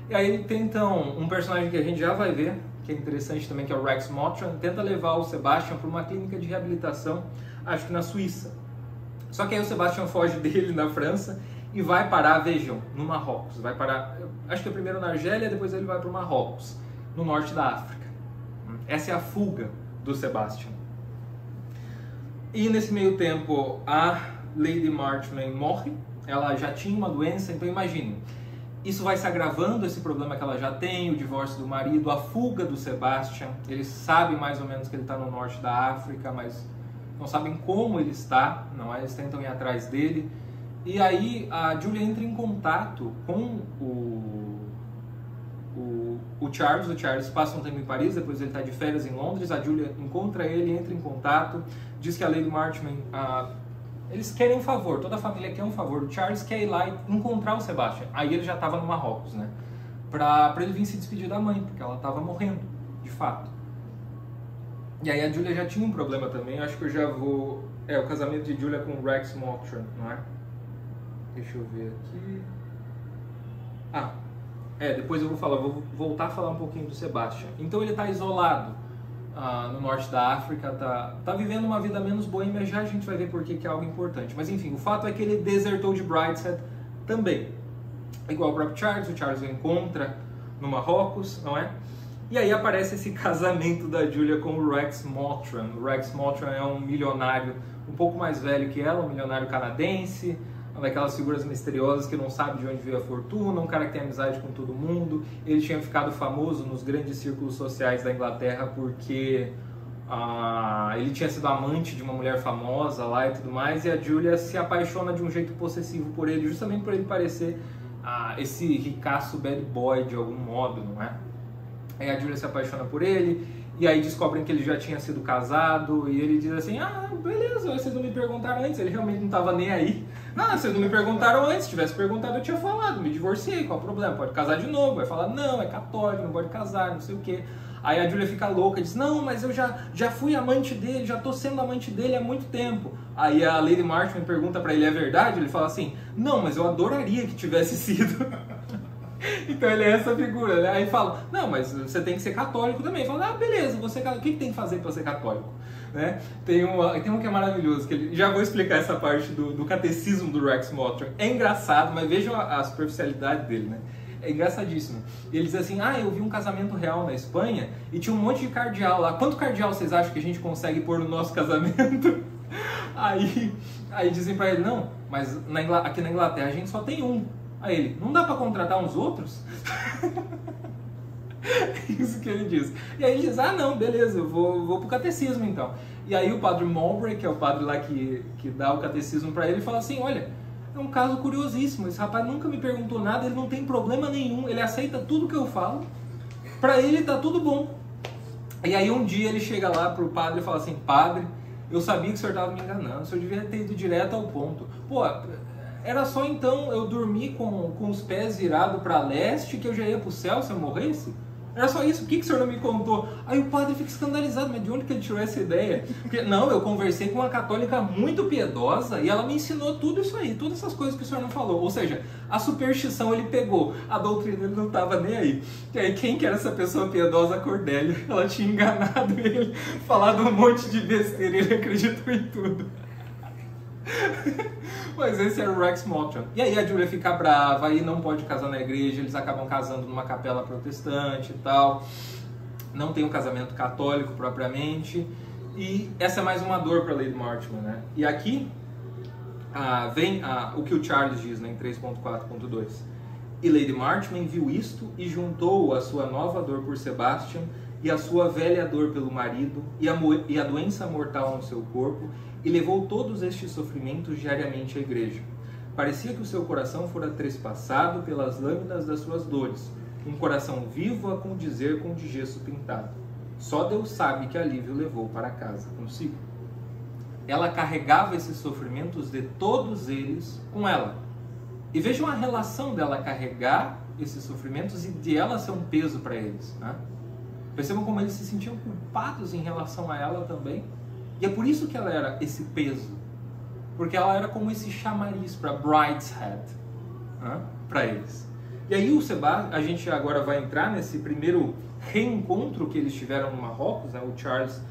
E aí tem então um personagem que a gente já vai ver, que é interessante também, que é o Rex Mottram, tenta levar o Sebastian para uma clínica de reabilitação, acho que na Suíça. Só que aí o Sebastian foge dele na França e vai parar, vejam, no Marrocos. Vai parar, acho que primeiro na Argélia, depois ele vai para o Marrocos, no norte da África. Essa é a fuga do Sebastian. E nesse meio tempo, a Lady Marchmain morre. Ela já tinha uma doença, então imagine, isso vai se agravando, esse problema que ela já tem, o divórcio do marido, a fuga do Sebastian. Eles sabem mais ou menos que ele está no norte da África, mas não sabem como ele está, não é? Eles tentam ir atrás dele. E aí a Julia entra em contato com o Charles. O Charles passa um tempo em Paris, depois ele está de férias em Londres. A Julia encontra ele, entra em contato, diz que a Lady Marchmain... eles querem um favor, toda a família quer um favor. O Charles quer ir lá e encontrar o Sebastian. Aí ele já estava no Marrocos, né? Pra ele vir se despedir da mãe, porque ela estava morrendo, de fato. E aí a Julia já tinha um problema também, eu acho que eu já vou... o casamento de Julia com Rex Mottram, não é? Deixa eu ver aqui... depois eu vou voltar a falar um pouquinho do Sebastian. Então ele está isolado no norte da África, tá vivendo uma vida menos boêmia, já a gente vai ver por que é algo importante. Mas enfim, o fato é que ele desertou de Brideshead também. Igual o próprio Charles, o Charles o encontra no Marrocos, não é? E aí aparece esse casamento da Julia com o Rex Mottram. O Rex Mottram é um milionário um pouco mais velho que ela, um milionário canadense, uma daquelas figuras misteriosas que não sabe de onde veio a fortuna, um cara que tem amizade com todo mundo. Ele tinha ficado famoso nos grandes círculos sociais da Inglaterra porque ele tinha sido amante de uma mulher famosa lá e tudo mais, e a Julia se apaixona de um jeito possessivo por ele, justamente por ele parecer esse ricaço bad boy de algum modo, não é? Aí a Julia se apaixona por ele, e aí descobrem que ele já tinha sido casado, e ele diz assim, beleza, vocês não me perguntaram antes. Ele realmente não estava nem aí. Não, vocês não me perguntaram antes, se tivesse perguntado eu tinha falado, me divorciei, qual o problema? Pode casar de novo. Vai falar, não, é católico, não pode casar, não sei o quê. Aí a Julia fica louca, diz, não, mas eu já fui amante dele, já tô sendo amante dele há muito tempo. Aí a Lady Marchmain pergunta pra ele, é verdade? Ele fala assim, não, mas eu adoraria que tivesse sido. Então ele é essa figura, né? Aí fala, não, mas você tem que ser católico também. Fala, beleza, você, o que tem que fazer para ser católico? Né? Tem um que é maravilhoso, que já vou explicar essa parte do catecismo do Rex Mottram. É engraçado, mas vejam a superficialidade dele, né? É engraçadíssimo. Ele diz assim, eu vi um casamento real na Espanha e tinha um monte de cardeal lá. Quanto cardeal vocês acham que a gente consegue pôr no nosso casamento? Aí dizem pra ele, não, mas aqui na Inglaterra a gente só tem um. Aí ele, não dá pra contratar uns outros? Isso que ele diz. E aí ele diz, não, beleza, eu vou pro catecismo então. E aí o padre Mowbray, que é o padre lá que dá o catecismo pra ele, fala assim, olha, é um caso curiosíssimo, esse rapaz nunca me perguntou nada, ele não tem problema nenhum, ele aceita tudo que eu falo, pra ele tá tudo bom. E aí um dia ele chega lá pro padre e fala assim, padre, eu sabia que o senhor tava me enganando, o senhor devia ter ido direto ao ponto. Pô, era só então eu dormir com os pés virados para leste que eu já ia para o céu se eu morresse? Era só isso, por que o senhor não me contou? Aí o padre fica escandalizado, mas de onde que ele tirou essa ideia? Porque, não, eu conversei com uma católica muito piedosa e ela me ensinou tudo isso aí, todas essas coisas que o senhor não falou. Ou seja, a superstição ele pegou, a doutrina ele não estava nem aí. E aí quem que era essa pessoa piedosa? A Cordélia. Ela tinha enganado ele, falado um monte de besteira e ele acreditou em tudo. Mas esse era o Rex Mottram. E aí a Julia fica brava, aí não pode casar na igreja, eles acabam casando numa capela protestante e tal. Não tem um casamento católico propriamente. E essa é mais uma dor para Lady Marchmain, né? E aqui vem o que o Charles diz, né, em 3.4.2. E Lady Marchmain viu isto e juntou a sua nova dor por Sebastian e a sua velha dor pelo marido e a doença mortal no seu corpo, e levou todos estes sofrimentos diariamente à igreja. Parecia que o seu coração fora trespassado pelas lâminas das suas dores, um coração vivo a condizer com de gesso pintado. Só Deus sabe que alívio levou para casa consigo. Ela carregava esses sofrimentos de todos eles com ela. E vejam a relação dela carregar esses sofrimentos e de ela ser um peso para eles, né? Percebam como eles se sentiam culpados em relação a ela também. E é por isso que ela era esse peso. Porque ela era como esse chamariz para Brideshead, né? Para eles. E aí o Sebastian, a gente agora vai entrar nesse primeiro reencontro que eles tiveram no Marrocos, né? O Charles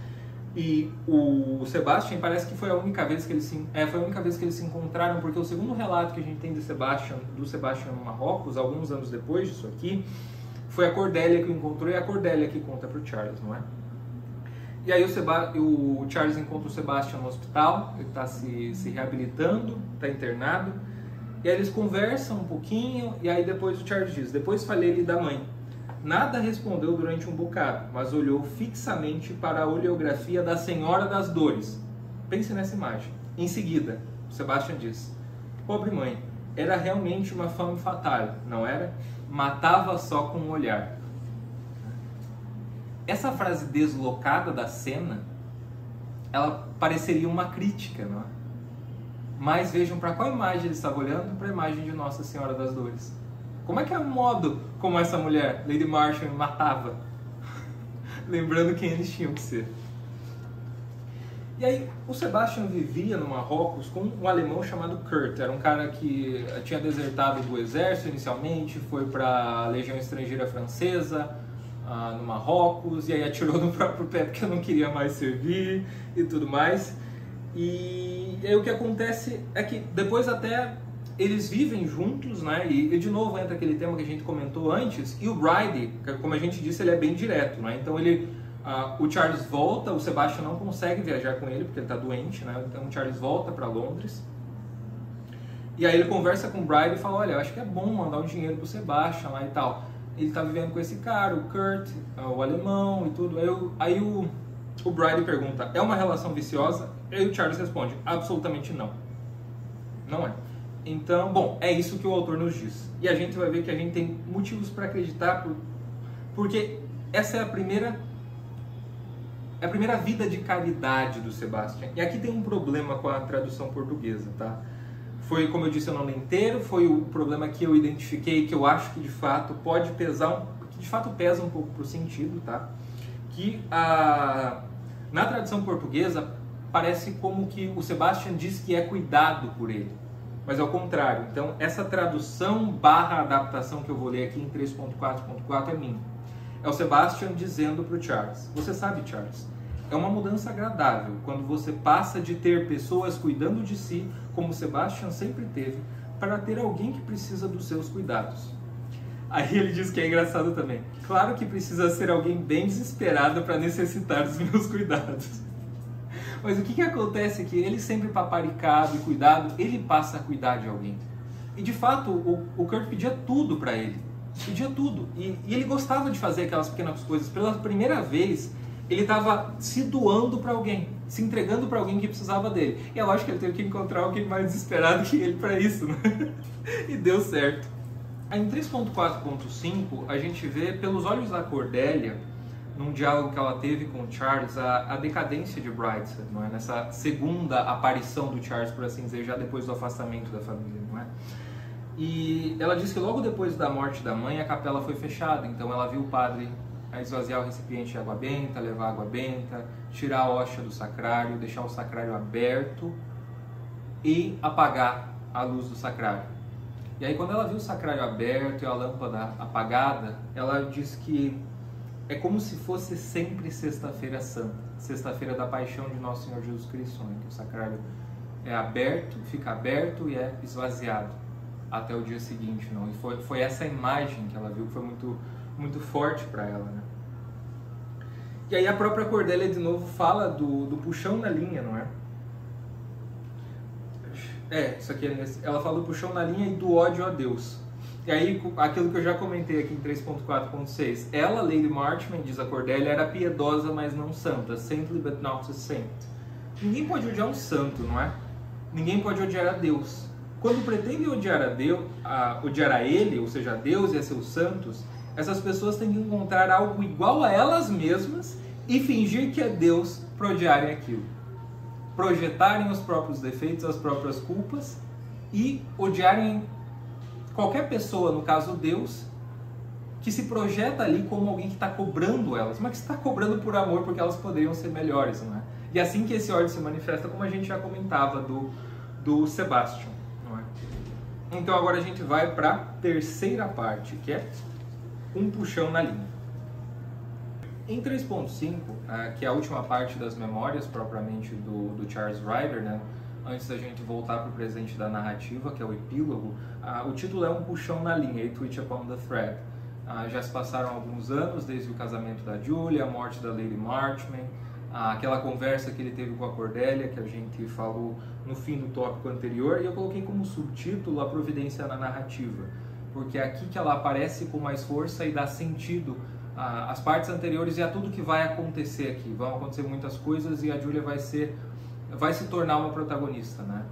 e o Sebastian, parece que foi a única vez que eles se encontraram, porque o segundo relato que a gente tem do Sebastian no Marrocos, alguns anos depois disso aqui, foi a Cordélia que o encontrou, e a Cordélia que conta para o Charles, não é? E aí o Charles encontra o Sebastian no hospital, ele está se reabilitando, está internado. E aí eles conversam um pouquinho, e aí depois o Charles diz: depois falei-lhe da mãe. Nada respondeu durante um bocado, mas olhou fixamente para a oleografia da Senhora das Dores. Pense nessa imagem. Em seguida, o Sebastian diz: pobre mãe, era realmente uma femme fatale, não era? Matava só com um olhar. Essa frase deslocada da cena, ela pareceria uma crítica, não é? Mas vejam para qual imagem ele estava olhando, para a imagem de Nossa Senhora das Dores. Como é que é o modo como essa mulher, Lady Marshall, matava? Lembrando quem eles tinham que ser. E aí, o Sebastian vivia no Marrocos com um alemão chamado Kurt. Era um cara que tinha desertado do exército inicialmente, foi para a Legião Estrangeira Francesa, no Marrocos, e aí atirou no próprio pé porque não queria mais servir e tudo mais. E aí o que acontece é que depois até eles vivem juntos, né? E de novo entra aquele tema que a gente comentou antes. E o Bride, como a gente disse, ele é bem direto, né? Então o Charles volta, o Sebastian não consegue viajar com ele porque ele está doente, né? Então o Charles volta para Londres. E aí ele conversa com o Bride e fala: olha, eu acho que é bom mandar um dinheiro pro Sebastian lá e tal. Ele tá vivendo com esse cara, o Kurt, o alemão e tudo. Aí o Bride pergunta: é uma relação viciosa? E o Charles responde: absolutamente não. Não é. Então, bom, é isso que o autor nos diz. E a gente vai ver que a gente tem motivos para acreditar, porque essa é a primeira vida de caridade do Sebastian. E aqui tem um problema com a tradução portuguesa, tá? Foi, como eu disse, eu não li inteiro, foi o problema que eu identifiquei, que eu acho que de fato pode pesar, que de fato pesa um pouco pro sentido, tá? Que na tradução portuguesa parece como que o Sebastian diz que é cuidado por ele, mas é o contrário. Então essa tradução / adaptação que eu vou ler aqui em 3.4.4 é minha. É o Sebastian dizendo pro Charles: você sabe, Charles, é uma mudança agradável quando você passa de ter pessoas cuidando de si, como Sebastian sempre teve, para ter alguém que precisa dos seus cuidados. Aí ele diz que é engraçado também: claro que precisa ser alguém bem desesperado para necessitar dos meus cuidados. Mas o que acontece é que ele sempre paparicado e cuidado, ele passa a cuidar de alguém. E de fato, o Kurt pedia tudo para ele. Pedia tudo. E ele gostava de fazer aquelas pequenas coisas. Pela primeira vez, ele estava se doando para alguém, se entregando para alguém que precisava dele. E é lógico que ele teve que encontrar alguém mais desesperado que ele para isso, né? E deu certo. Aí em 3.4.5, a gente vê, pelos olhos da Cordélia, num diálogo que ela teve com o Charles, a decadência de Brideshead, não é? Nessa segunda aparição do Charles, por assim dizer, já depois do afastamento da família, não é? E ela diz que logo depois da morte da mãe, a capela foi fechada, então ela viu o padre esvaziar o recipiente de água benta, levar água benta, tirar a hóstia do sacrário, deixar o sacrário aberto e apagar a luz do sacrário. E aí quando ela viu o sacrário aberto e a lâmpada apagada, ela diz que é como se fosse sempre Sexta-feira Santa, Sexta-feira da Paixão de Nosso Senhor Jesus Cristo, né? Que o sacrário é aberto, fica aberto e é esvaziado até o dia seguinte, não? E foi essa imagem que ela viu que foi muito forte para ela, né? E aí a própria Cordélia de novo fala do puxão na linha, não é? Isso aqui ela fala do puxão na linha e do ódio a Deus. E aí, aquilo que eu já comentei aqui em 3.4.6, ela, Lady Marchmain, diz a Cordélia, era piedosa, mas não santa, saintly but not a saint. Ninguém pode odiar um santo, não é? Ninguém pode odiar a Deus. Quando pretendem odiar a Deus, odiar a Ele, ou seja, a Deus e a seus santos, essas pessoas têm que encontrar algo igual a elas mesmas e fingir que é Deus para odiarem aquilo. Projetarem os próprios defeitos, as próprias culpas e odiarem qualquer pessoa, no caso Deus, que se projeta ali como alguém que está cobrando elas, mas que está cobrando por amor porque elas poderiam ser melhores, não é? E assim que esse ódio se manifesta, como a gente já comentava do Sebastian, não é? Então agora a gente vai para a terceira parte, que é um puxão na linha. Em 3.5, que é a última parte das memórias propriamente do Charles Ryder, né? Antes da gente voltar para o presente da narrativa, que é o epílogo, o título é um puxão na linha, A Twitch Upon the Thread. Já se passaram alguns anos desde o casamento da Julia, a morte da Lady Marchmain, aquela conversa que ele teve com a Cordelia, que a gente falou no fim do tópico anterior, e eu coloquei como subtítulo a providência na narrativa, porque é aqui que ela aparece com mais força e dá sentido às partes anteriores e a tudo que vai acontecer aqui. Vão acontecer muitas coisas e a Julia vai se tornar uma protagonista, né?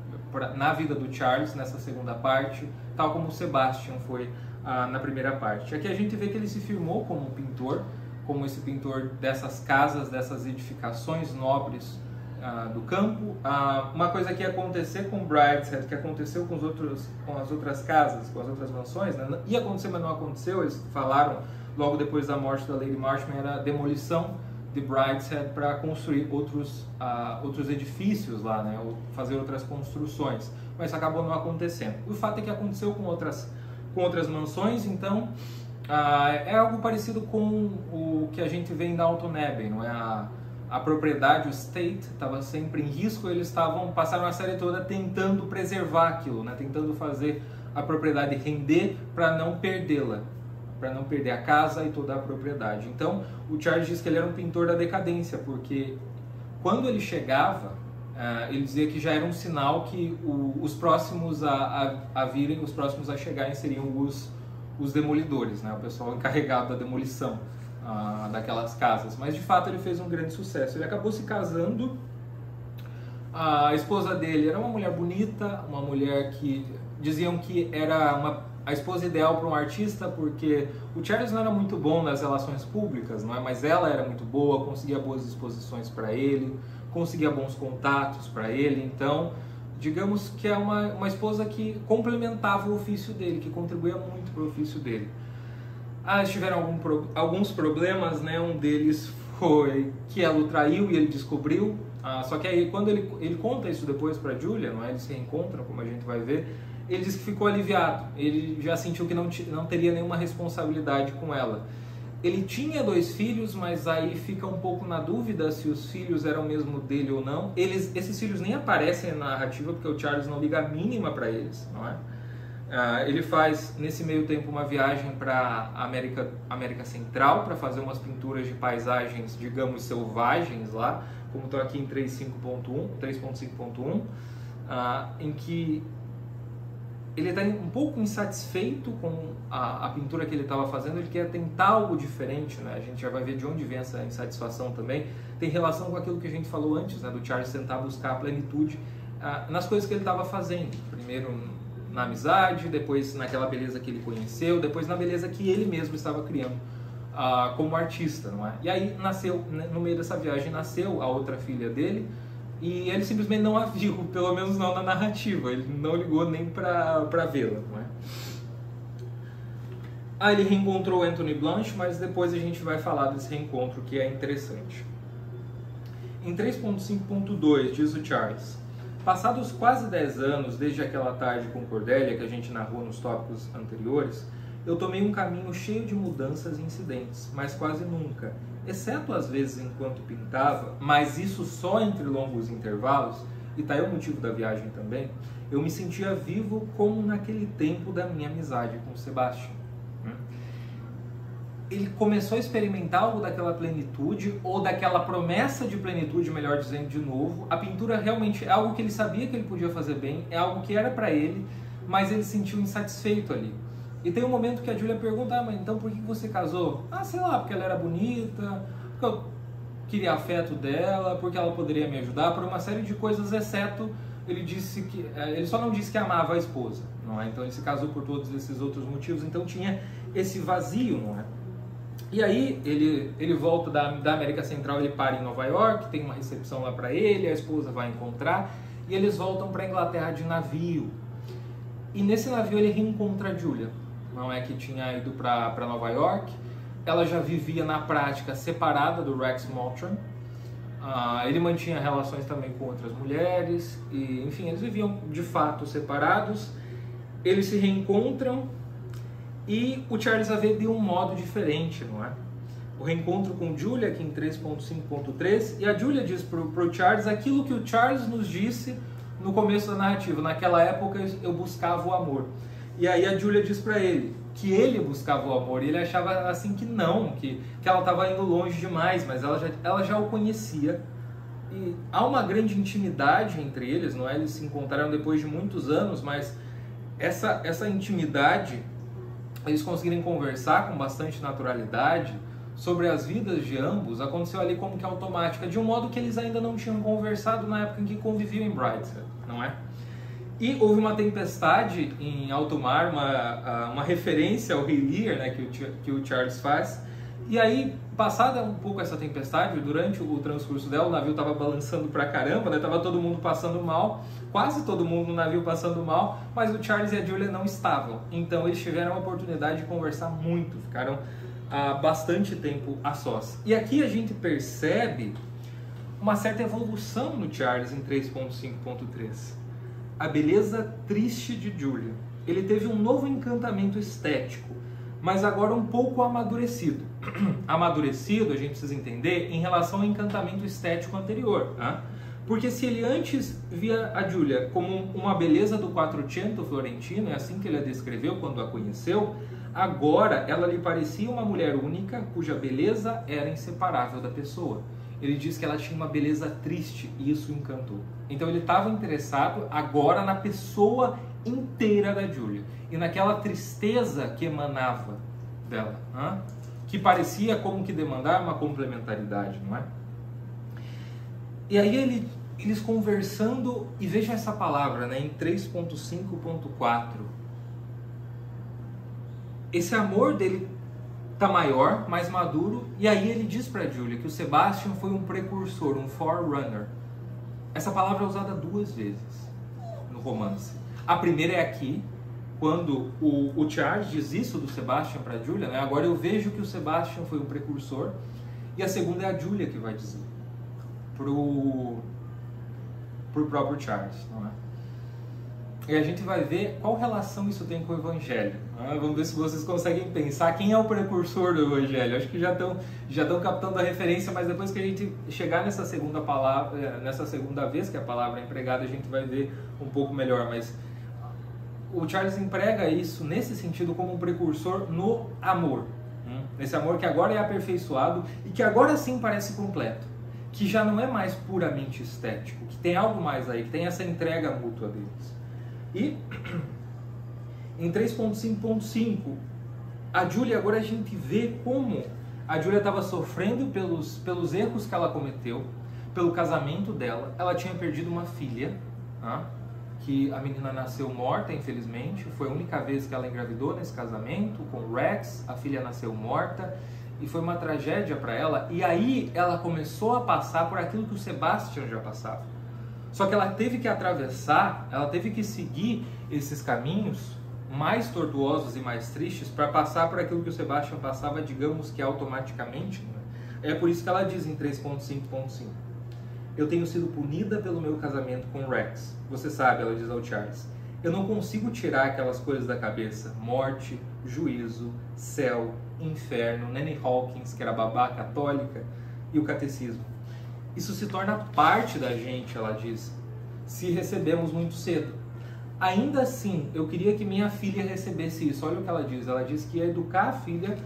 Na vida do Charles, nessa segunda parte, tal como o Sebastian foi na primeira parte. Aqui a gente vê que ele se firmou como pintor, como esse pintor dessas casas, dessas edificações nobres do campo. Uma coisa que ia acontecer com Brideshead, que aconteceu com as outras casas, com as outras mansões, né? Ia acontecer, mas não aconteceu. Eles falaram logo depois da morte da Lady Marshman, era a demolição de Brideshead para construir outros edifícios lá, né? Ou fazer outras construções, mas acabou não acontecendo. O fato é que aconteceu com outras mansões, então é algo parecido com o que a gente vê em Downton Abbey, não é? A propriedade, o estate, estava sempre em risco. Eles passaram a série toda tentando preservar aquilo, né? Tentando fazer a propriedade render para não perdê-la, para não perder a casa e toda a propriedade. Então, o Charles diz que ele era um pintor da decadência, porque quando ele chegava, ele dizia que já era um sinal que os próximos a virem, os próximos a chegarem seriam os demolidores, né? O pessoal encarregado da demolição daquelas casas. Mas, de fato, ele fez um grande sucesso. Ele acabou se casando. A esposa dele era uma mulher bonita, uma mulher que diziam que era a esposa ideal para um artista, porque o Charles não era muito bom nas relações públicas, não é? Mas ela era muito boa, conseguia boas exposições para ele, conseguia bons contatos para ele. Então, digamos que é uma esposa que complementava o ofício dele, que contribuía muito para o ofício dele. Eles tiveram alguns problemas, né? Um deles foi que ela o traiu e ele descobriu. Só que aí, quando ele conta isso depois para Julia, não é? Eles se reencontram, como a gente vai ver. Ele diz que ficou aliviado. Ele já sentiu que não teria nenhuma responsabilidade com ela. Ele tinha 2 filhos, mas aí fica um pouco na dúvida se os filhos eram mesmo dele ou não. Esses filhos nem aparecem na narrativa, porque o Charles não liga a mínima para eles, não é? Ele faz, nesse meio tempo, uma viagem para a América Central para fazer umas pinturas de paisagens, digamos, selvagens lá, como estão aqui em 3.5.1, em que ele está um pouco insatisfeito com a pintura que ele estava fazendo. Ele quer tentar algo diferente, né? A gente já vai ver de onde vem essa insatisfação também. Tem relação com aquilo que a gente falou antes, né? Do Charles tentar buscar a plenitude nas coisas que ele estava fazendo. Primeiro na amizade, depois naquela beleza que ele conheceu, depois na beleza que ele mesmo estava criando como artista, não é? E aí nasceu, no meio dessa viagem, nasceu a outra filha dele, e ele simplesmente não a viu, pelo menos não na narrativa. Ele não ligou nem para vê-la, não é? Ele reencontrou Anthony Blanche, mas depois a gente vai falar desse reencontro, que é interessante. Em 3.5.2 diz o Charles: passados quase 10 anos desde aquela tarde com Cordelia que a gente narrou nos tópicos anteriores, eu tomei um caminho cheio de mudanças e incidentes, mas quase nunca, exceto às vezes enquanto pintava, mas isso só entre longos intervalos, e tá aí o motivo da viagem também, eu me sentia vivo como naquele tempo da minha amizade com Sebastian. Ele começou a experimentar algo daquela plenitude, ou daquela promessa de plenitude, melhor dizendo, de novo. A pintura realmente é algo que ele sabia que ele podia fazer bem, é algo que era para ele, mas ele se sentiu insatisfeito ali. E tem um momento que a Julia pergunta: mas então por que você casou? Sei lá, porque ela era bonita, porque eu queria afeto dela, porque ela poderia me ajudar, por uma série de coisas, exceto ele disse que ele só não disse que amava a esposa, não é? Então ele se casou por todos esses outros motivos, então tinha esse vazio, não é? E aí ele volta da América Central, ele para em Nova York, tem uma recepção lá para ele, a esposa vai encontrar, e eles voltam para a Inglaterra de navio. E nesse navio ele reencontra a Julia, não é, que tinha ido para Nova York. Ela já vivia na prática separada do Rex Mottram. Ele mantinha relações também com outras mulheres, e enfim, eles viviam de fato separados. Eles se reencontram e o Charles a vê de um modo diferente, não é? O reencontro com Julia, aqui em 3.5.3, e a Julia diz pro Charles aquilo que o Charles nos disse no começo da narrativa: naquela época eu buscava o amor. E aí a Julia diz para ele que ele buscava o amor, e ele achava assim que não, que ela estava indo longe demais, mas ela já o conhecia. E há uma grande intimidade entre eles, não é? Eles se encontraram depois de muitos anos, mas essa intimidade, eles conseguirem conversar com bastante naturalidade sobre as vidas de ambos, aconteceu ali como que automática, de um modo que eles ainda não tinham conversado na época em que conviviam em Brideshead, não é? E houve uma tempestade em alto mar, uma referência ao Rei Lear, né, que o Charles faz. E aí, passada um pouco essa tempestade, durante o transcurso dela, o navio estava balançando pra caramba, né, tava todo mundo passando mal, quase todo mundo no navio passando mal, mas o Charles e a Julia não estavam. Então eles tiveram a oportunidade de conversar muito, ficaram há bastante tempo a sós. E aqui a gente percebe uma certa evolução no Charles em 3.5.3. A beleza triste de Julia. Ele teve um novo encantamento estético, mas agora um pouco amadurecido. Amadurecido, a gente precisa entender, em relação ao encantamento estético anterior. Né? Porque se ele antes via a Julia como uma beleza do Quattrocento florentino, é assim que ele a descreveu quando a conheceu, agora ela lhe parecia uma mulher única, cuja beleza era inseparável da pessoa. Ele diz que ela tinha uma beleza triste e isso o encantou. Então ele estava interessado agora na pessoa inteira da Julia e naquela tristeza que emanava dela, né? Que parecia como que demandar uma complementaridade, não é? E aí eles conversando, e vejam essa palavra, né, em 3.5.4. Esse amor dele tá maior, mais maduro, e aí ele diz para Julia que o Sebastian foi um precursor, um forerunner. Essa palavra é usada 2 vezes no romance. A primeira é aqui, quando o Charles diz isso do Sebastian para Julia, né? Agora eu vejo que o Sebastian foi um precursor, e a segunda é a Julia que vai dizer pro próprio Charles, não é? E a gente vai ver qual relação isso tem com o Evangelho. Vamos ver se vocês conseguem pensar quem é o precursor do Evangelho. Acho que já estão captando a referência, mas depois que a gente chegar nessa segunda palavra, nessa segunda vez que a palavra é empregada, a gente vai ver um pouco melhor. Mas o Charles emprega isso nesse sentido como um precursor no amor. Nesse amor que agora é aperfeiçoado e que agora sim parece completo. Que já não é mais puramente estético, que tem algo mais aí, que tem essa entrega mútua deles. E em 3.5.5, a Julia, agora a gente vê como a Julia estava sofrendo pelos erros que ela cometeu, pelo casamento dela. Ela tinha perdido uma filha, que a menina nasceu morta, infelizmente. Foi a única vez que ela engravidou nesse casamento com o Rex. A filha nasceu morta e foi uma tragédia para ela. E aí ela começou a passar por aquilo que o Sebastian já passava. Só que ela teve que atravessar, ela teve que seguir esses caminhos mais tortuosos e mais tristes para passar por aquilo que o Sebastian passava, digamos que automaticamente. Né? É por isso que ela diz em 3.5.5: eu tenho sido punida pelo meu casamento com Rex. Você sabe, ela diz ao Charles, eu não consigo tirar aquelas coisas da cabeça: morte, juízo, céu, inferno, Nanny Hawkins, que era babá católica, e o catecismo. Isso se torna parte da gente, ela diz, se recebemos muito cedo. Ainda assim, eu queria que minha filha recebesse isso. Olha o que ela diz. Ela diz que ia educar a filha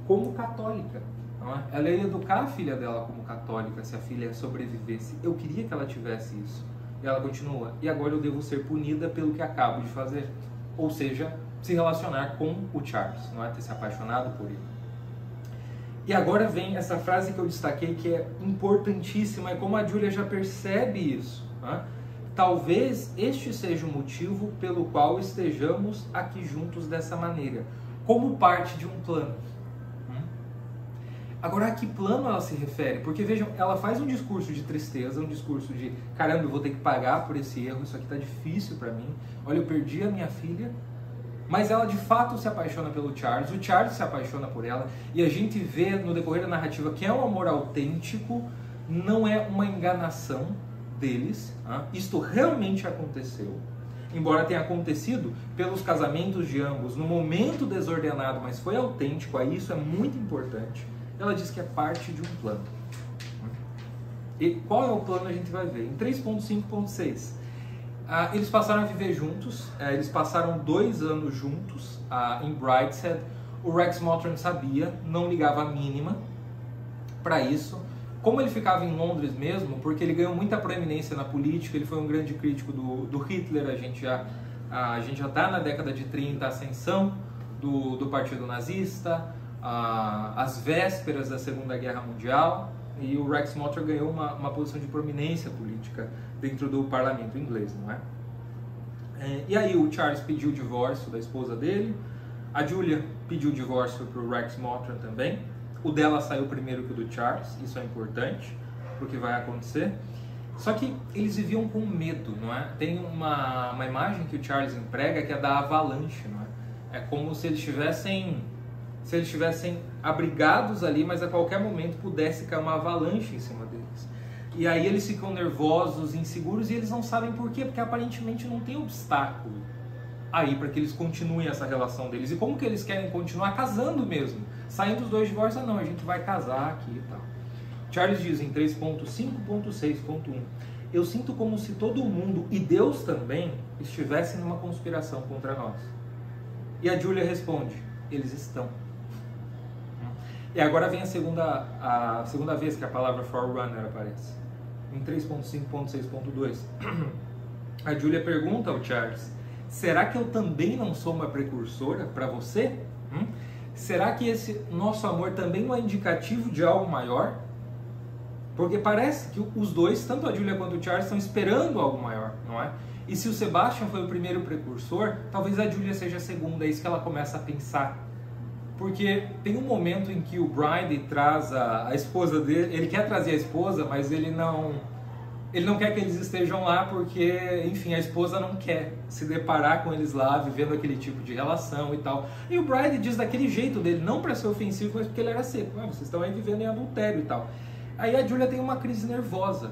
como católica. Não é? Ela ia educar a filha dela como católica, se a filha sobrevivesse. Eu queria que ela tivesse isso. E ela continua. E agora eu devo ser punida pelo que acabo de fazer. Ou seja, se relacionar com o Charles. Não é? Ter se apaixonado por ele. E agora vem essa frase que eu destaquei, que é importantíssima, é como a Julia já percebe isso. Né? Talvez este seja o motivo pelo qual estejamos aqui juntos dessa maneira, como parte de um plano. Agora, a que plano ela se refere? Porque vejam, ela faz um discurso de tristeza, um discurso de caramba, eu vou ter que pagar por esse erro, isso aqui tá difícil para mim, olha, eu perdi a minha filha. Mas ela de fato se apaixona pelo Charles, o Charles se apaixona por ela, e a gente vê no decorrer da narrativa que é um amor autêntico, não é uma enganação deles. Isto realmente aconteceu, embora tenha acontecido pelos casamentos de ambos no momento desordenado, mas foi autêntico, aí isso é muito importante. Ela diz que é parte de um plano. E qual é o plano a gente vai ver? Em 3.5.6. Eles passaram a viver juntos, eles passaram 2 anos juntos em Brideshead. O Rex Mottram sabia, não ligava a mínima para isso. Como ele ficava em Londres mesmo, porque ele ganhou muita proeminência na política, ele foi um grande crítico do Hitler, a gente já está na década de 30, a ascensão do Partido Nazista, as vésperas da Segunda Guerra Mundial, e o Rex Mottram ganhou uma posição de proeminência política dentro do parlamento inglês, não é? E aí o Charles pediu o divórcio da esposa dele, a Julia pediu o divórcio para o Rex Mottram também. O dela saiu primeiro que o do Charles, isso é importante para o que vai acontecer. Só que eles viviam com medo, não é? Tem uma imagem que o Charles emprega que é da avalanche, não é? É como se eles estivessem abrigados ali, mas a qualquer momento pudesse cair uma avalanche em cima deles. E aí eles ficam nervosos, inseguros, e eles não sabem por quê, porque aparentemente não tem obstáculo aí para que eles continuem essa relação deles. E como que eles querem continuar? Casando mesmo. Saindo os dois divórcios, não, a gente vai casar aqui e tal. Charles diz em 3.5.6.1: eu sinto como se todo mundo, e Deus também, estivessem numa conspiração contra nós. E a Julia responde: eles estão. E agora vem a segunda vez que a palavra forerunner aparece. Em 3.5.6.2. A Julia pergunta ao Charles: será que eu também não sou uma precursora para você? Será que esse nosso amor também não é indicativo de algo maior? Porque parece que os dois, tanto a Julia quanto o Charles, estão esperando algo maior, não é? E se o Sebastian foi o primeiro precursor, talvez a Julia seja a segunda. É isso que ela começa a pensar. Porque tem um momento em que o Bride traz a esposa dele, ele quer trazer a esposa, mas ele não quer que eles estejam lá porque, enfim, a esposa não quer se deparar com eles lá, vivendo aquele tipo de relação e tal. E o Bride diz daquele jeito dele, não para ser ofensivo, mas porque ele era seco. Vocês estão aí vivendo em adultério e tal. Aí a Julia tem uma crise nervosa.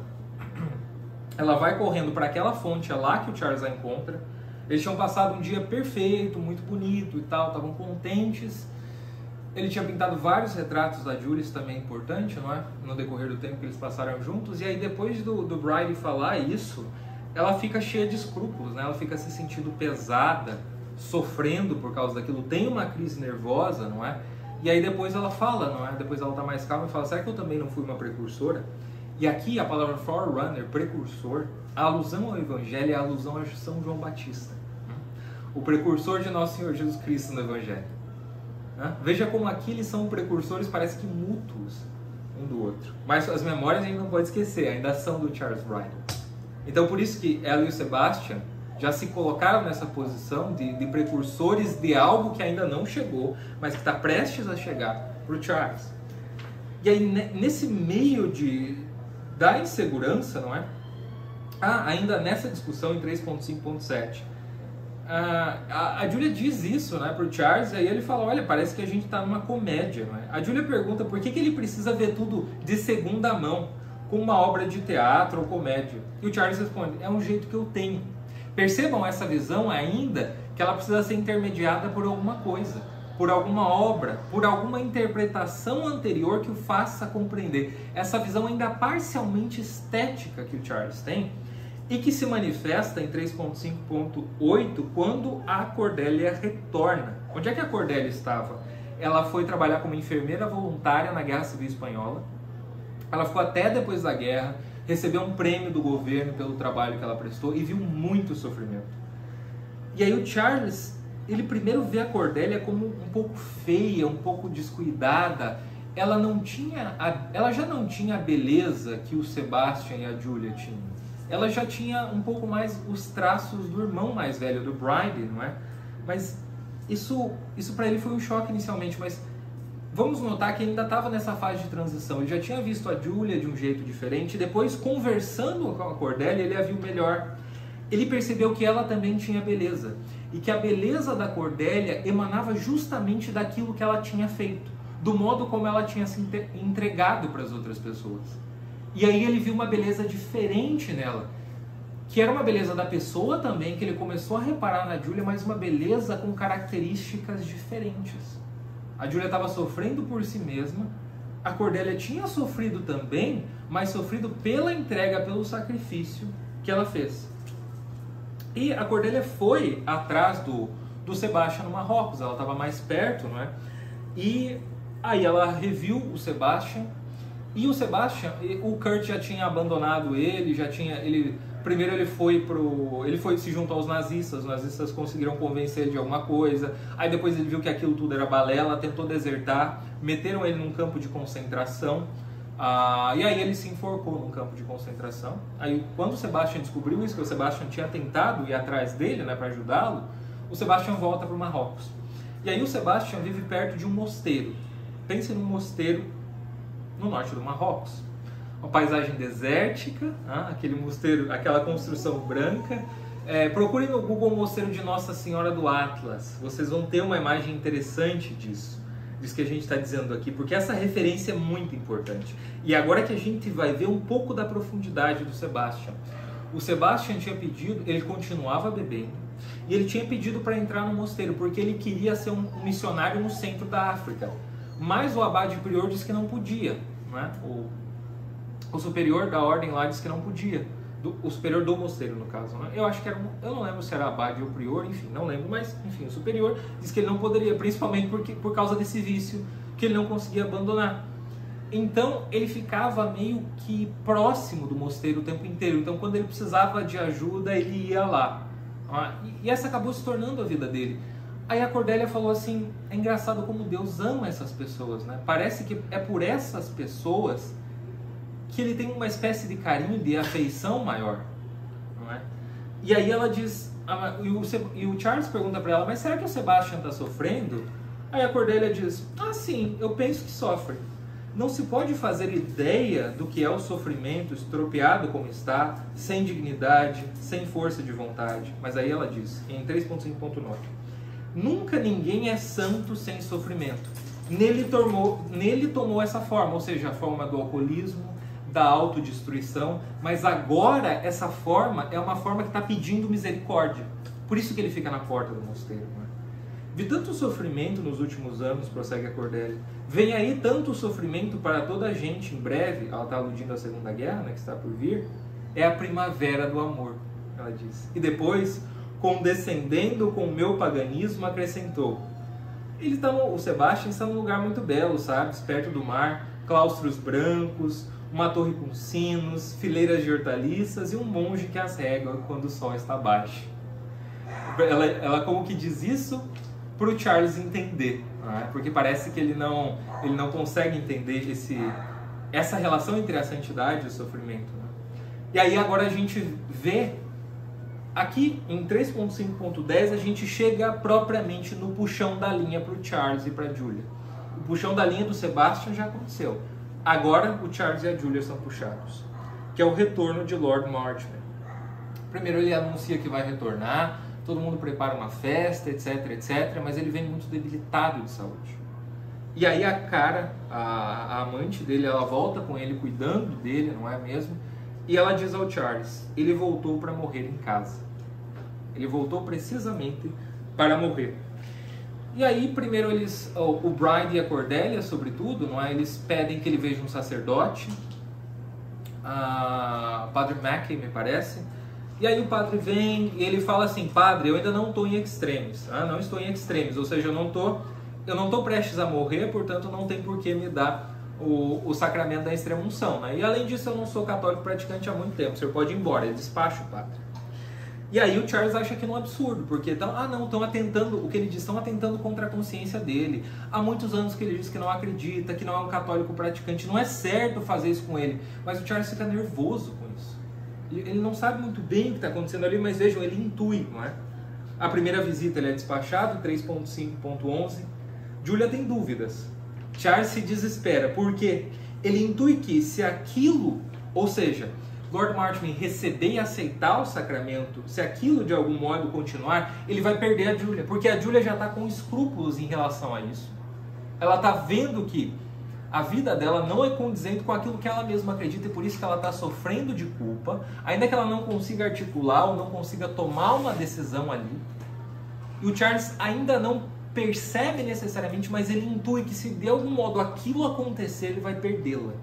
Ela vai correndo para aquela fonte, é lá que o Charles a encontra. Eles tinham passado um dia perfeito, muito bonito e tal, estavam contentes. Ele tinha pintado vários retratos da Julia, isso também é importante, não é? No decorrer do tempo que eles passaram juntos. E aí depois do Bride falar isso, ela fica cheia de escrúpulos, né? Ela fica se sentindo pesada, sofrendo por causa daquilo, tem uma crise nervosa, não é? E aí depois ela fala, não é? Depois ela tá mais calma e fala: será que eu também não fui uma precursora? E aqui a palavra forerunner, precursor, a alusão ao Evangelho é a alusão a São João Batista, o precursor de Nosso Senhor Jesus Cristo no Evangelho. Veja como aqui eles são precursores, parece que mútuos um do outro. Mas as memórias a gente não pode esquecer, ainda são do Charles Bride. Então por isso que ela e o Sebastian já se colocaram nessa posição de precursores de algo que ainda não chegou, mas que está prestes a chegar para o Charles. E aí nesse meio da insegurança, não é? Ainda nessa discussão em 3.5.7, a Julia diz isso, né, pro Charles, e aí ele fala: olha, parece que a gente tá numa comédia, não é? A Julia pergunta por que ele precisa ver tudo de segunda mão, como uma obra de teatro ou comédia. E o Charles responde: é um jeito que eu tenho. Percebam essa visão ainda, que ela precisa ser intermediada por alguma coisa, por alguma obra, por alguma interpretação anterior que o faça compreender. Essa visão ainda parcialmente estética que o Charles tem, e que se manifesta em 3.5.8 quando a Cordélia retorna. Onde é que a Cordélia estava? Ela foi trabalhar como enfermeira voluntária na Guerra Civil Espanhola. Ela ficou até depois da guerra, recebeu um prêmio do governo pelo trabalho que ela prestou e viu muito sofrimento. E aí o Charles, ele primeiro vê a Cordélia como um pouco feia, um pouco descuidada. Ela já não tinha a beleza que o Sebastian e a Julia tinham. Ela já tinha um pouco mais os traços do irmão mais velho, do Bride, não é? Mas isso para ele foi um choque inicialmente, mas vamos notar que ele ainda estava nessa fase de transição. Ele já tinha visto a Julia de um jeito diferente, e depois, conversando com a Cordélia, ele a viu melhor. Ele percebeu que ela também tinha beleza, e que a beleza da Cordélia emanava justamente daquilo que ela tinha feito, do modo como ela tinha se entregado para as outras pessoas. E aí ele viu uma beleza diferente nela, que era uma beleza da pessoa também, que ele começou a reparar na Julia, mas uma beleza com características diferentes. A Julia estava sofrendo por si mesma, a Cordélia tinha sofrido também, mas sofrido pela entrega, pelo sacrifício que ela fez. E a Cordélia foi atrás do Sebastian no Marrocos, ela estava mais perto, não é? E aí ela reviu o Sebastian, e o Sebastian, o Kurt já tinha abandonado ele, primeiro ele se juntou aos nazistas, os nazistas conseguiram convencer ele de alguma coisa, aí depois ele viu que aquilo tudo era balela, tentou desertar, meteram ele num campo de concentração, e aí ele se enforcou num campo de concentração. Aí quando o Sebastian descobriu isso, que o Sebastian tinha tentado ir atrás dele, né, para ajudá-lo, o Sebastian volta para o Marrocos. E aí o Sebastian vive perto de um mosteiro. Pense num mosteiro no norte do Marrocos. Uma paisagem desértica, aquele mosteiro, aquela construção branca. Procurem no Google o mosteiro de Nossa Senhora do Atlas. Vocês vão ter uma imagem interessante disso que a gente está dizendo aqui, porque essa referência é muito importante. E agora que a gente vai ver um pouco da profundidade do Sebastian. O Sebastian tinha pedido, ele continuava bebendo, e ele tinha pedido para entrar no mosteiro, porque ele queria ser um missionário no centro da África. Mas o abade prior disse que não podia, né? O superior da ordem lá disse que não podia. O superior do mosteiro, no caso, né? Eu acho que era eu não lembro se era abade ou prior, enfim, não lembro, mas enfim, o superior disse que ele não poderia, principalmente por causa desse vício que ele não conseguia abandonar. Então ele ficava meio que próximo do mosteiro o tempo inteiro. Então quando ele precisava de ajuda, ele ia lá. E essa acabou se tornando a vida dele. Aí a Cordélia falou assim, é engraçado como Deus ama essas pessoas, né? Parece que é por essas pessoas que ele tem uma espécie de carinho, de afeição maior, não é? E aí ela diz, e o Charles pergunta para ela, mas será que o Sebastian está sofrendo? Aí a Cordélia diz, sim, eu penso que sofre. Não se pode fazer ideia do que é o sofrimento, estropiado como está, sem dignidade, sem força de vontade. Mas aí ela diz, em 3.5.9, nunca ninguém é santo sem sofrimento. Nele tomou essa forma, ou seja, a forma do alcoolismo, da autodestruição, mas agora essa forma é uma forma que está pedindo misericórdia. Por isso que ele fica na porta do mosteiro. Né? Vi tanto sofrimento nos últimos anos, prossegue a Cordélia. Vem aí tanto sofrimento para toda a gente em breve, ela está aludindo à Segunda Guerra, né, que está por vir, é a primavera do amor, ela diz. E depois, condescendendo com o meu paganismo, acrescentou, o Sebastian está num lugar muito belo, sabe, perto do mar, claustros brancos, uma torre com sinos, fileiras de hortaliças e um monge que as rega quando o sol está baixo. Ela como que diz isso para o Charles entender, né? Porque parece que ele não consegue entender essa relação entre a santidade e o sofrimento. Né? E aí agora a gente vê, aqui em 3.5.10 a gente chega propriamente no puxão da linha para o Charles e para a Julia. O puxão da linha do Sebastian já aconteceu. Agora o Charles e a Julia são puxados, que é o retorno de Lord Marchmain. Primeiro ele anuncia que vai retornar, todo mundo prepara uma festa, etc, etc, mas ele vem muito debilitado de saúde. E aí a amante dele, ela volta com ele, cuidando dele, não é mesmo? E ela diz ao Charles, ele voltou para morrer em casa. Ele voltou precisamente para morrer. E aí, primeiro o Bride e a Cordélia, sobretudo, não é? Eles pedem que ele veja um sacerdote, Padre Mackey, me parece. E aí o padre vem e ele fala assim, padre, eu ainda não estou em extremis, não estou em extremis, ou seja, eu não estou prestes a morrer, portanto não tem por que me dar o sacramento da extrema-unção. Né? E além disso, eu não sou católico praticante há muito tempo, o senhor pode ir embora, ele despacha o padre. E aí o Charles acha aquilo um absurdo, porque estão atentando, o que ele diz, estão atentando contra a consciência dele. Há muitos anos que ele diz que não acredita, que não é um católico praticante, não é certo fazer isso com ele. Mas o Charles fica nervoso com isso. Ele não sabe muito bem o que está acontecendo ali, mas vejam, ele intui, não é? A primeira visita ele é despachado, 3.5.11. Julia tem dúvidas. Charles se desespera, porque ele intui que se aquilo, ou seja, Lord Marchmain receber e aceitar o sacramento, se aquilo de algum modo continuar, ele vai perder a Julia, porque a Julia já está com escrúpulos em relação a isso. Ela está vendo que a vida dela não é condizente com aquilo que ela mesma acredita e por isso que ela está sofrendo de culpa, ainda que ela não consiga articular ou não consiga tomar uma decisão ali. E o Charles ainda não percebe necessariamente, mas ele intui que se de algum modo aquilo acontecer, ele vai perdê-la.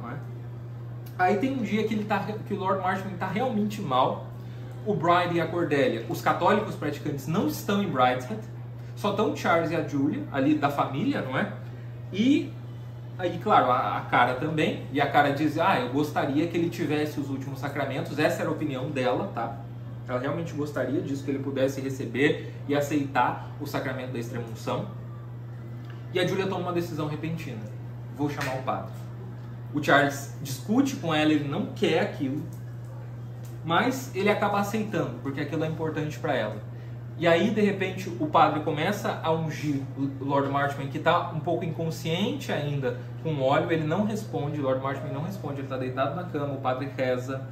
Não é? Aí tem um dia que o Lord Marchmain está realmente mal, o Bride e a Cordelia, os católicos praticantes, não estão em Brideshead, só estão o Charles e a Julia, ali da família, não é? E aí, claro, a Cara também, e a Cara diz, eu gostaria que ele tivesse os últimos sacramentos, essa era a opinião dela, tá? Ela realmente gostaria disso, que ele pudesse receber e aceitar o sacramento da extrema-unção. E a Julia toma uma decisão repentina, vou chamar o padre. O Charles discute com ela, ele não quer aquilo, mas ele acaba aceitando, porque aquilo é importante para ela. E aí, de repente, o padre começa a ungir o Lord Marchmain, que está um pouco inconsciente ainda, com óleo. Ele não responde, o Lord Marchmain não responde, ele está deitado na cama, o padre reza,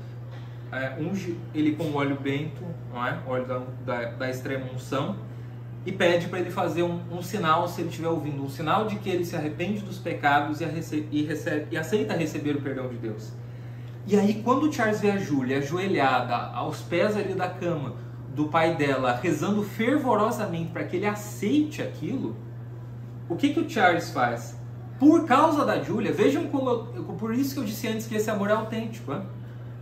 unge ele com óleo bento, não é? Óleo da extrema unção, e pede para ele fazer um sinal, se ele estiver ouvindo, um sinal de que ele se arrepende dos pecados e aceita receber o perdão de Deus. E aí, quando o Charles vê a Julia ajoelhada aos pés ali da cama do pai dela, rezando fervorosamente para que ele aceite aquilo, o que o Charles faz? Por causa da Julia, vejam como por isso que eu disse antes que esse amor é autêntico, hein?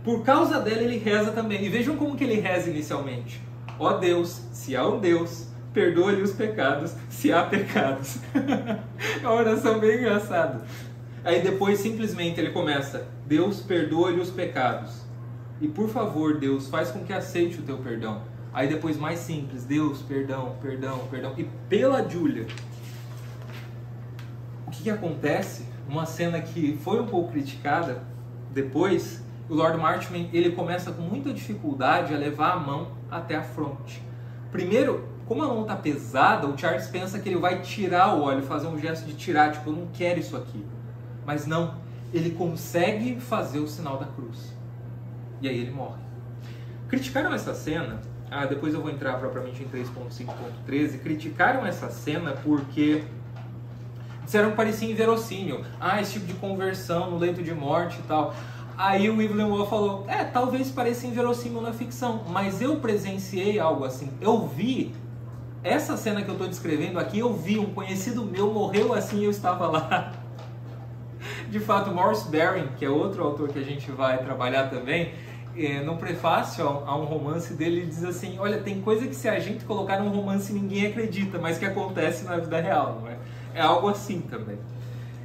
Por causa dela ele reza também, e vejam como que ele reza inicialmente: ó Deus, se há um Deus, perdoa-lhe os pecados, se há pecados. É uma oração bem engraçada. Aí depois simplesmente ele começa: Deus, perdoa-lhe os pecados, e por favor Deus, faz com que aceite o teu perdão. Aí depois mais simples: Deus, perdão, perdão, perdão. E pela Julia, o que acontece? Uma cena que foi um pouco criticada depois, o Lord Marchmain, ele começa com muita dificuldade a levar a mão até a fronte. Primeiro, como a mão está pesada, o Charles pensa que ele vai tirar o óleo, fazer um gesto de tirar, tipo, eu não quero isso aqui. Mas não, ele consegue fazer o sinal da cruz. E aí ele morre. Criticaram essa cena, depois eu vou entrar propriamente em 3.5.13, criticaram essa cena porque disseram que parecia inverossímil. Esse tipo de conversão no leito de morte e tal. Aí o Evelyn Waugh falou, talvez pareça inverossímil na ficção, mas eu presenciei algo assim. Eu vi, essa cena que eu estou descrevendo aqui, eu vi, um conhecido meu morreu assim e eu estava lá. De fato, Maurice Baring, que é outro autor que a gente vai trabalhar também, no prefácio a um romance dele, ele diz assim, olha, tem coisa que se a gente colocar num romance ninguém acredita, mas que acontece na vida real, não é? É algo assim também.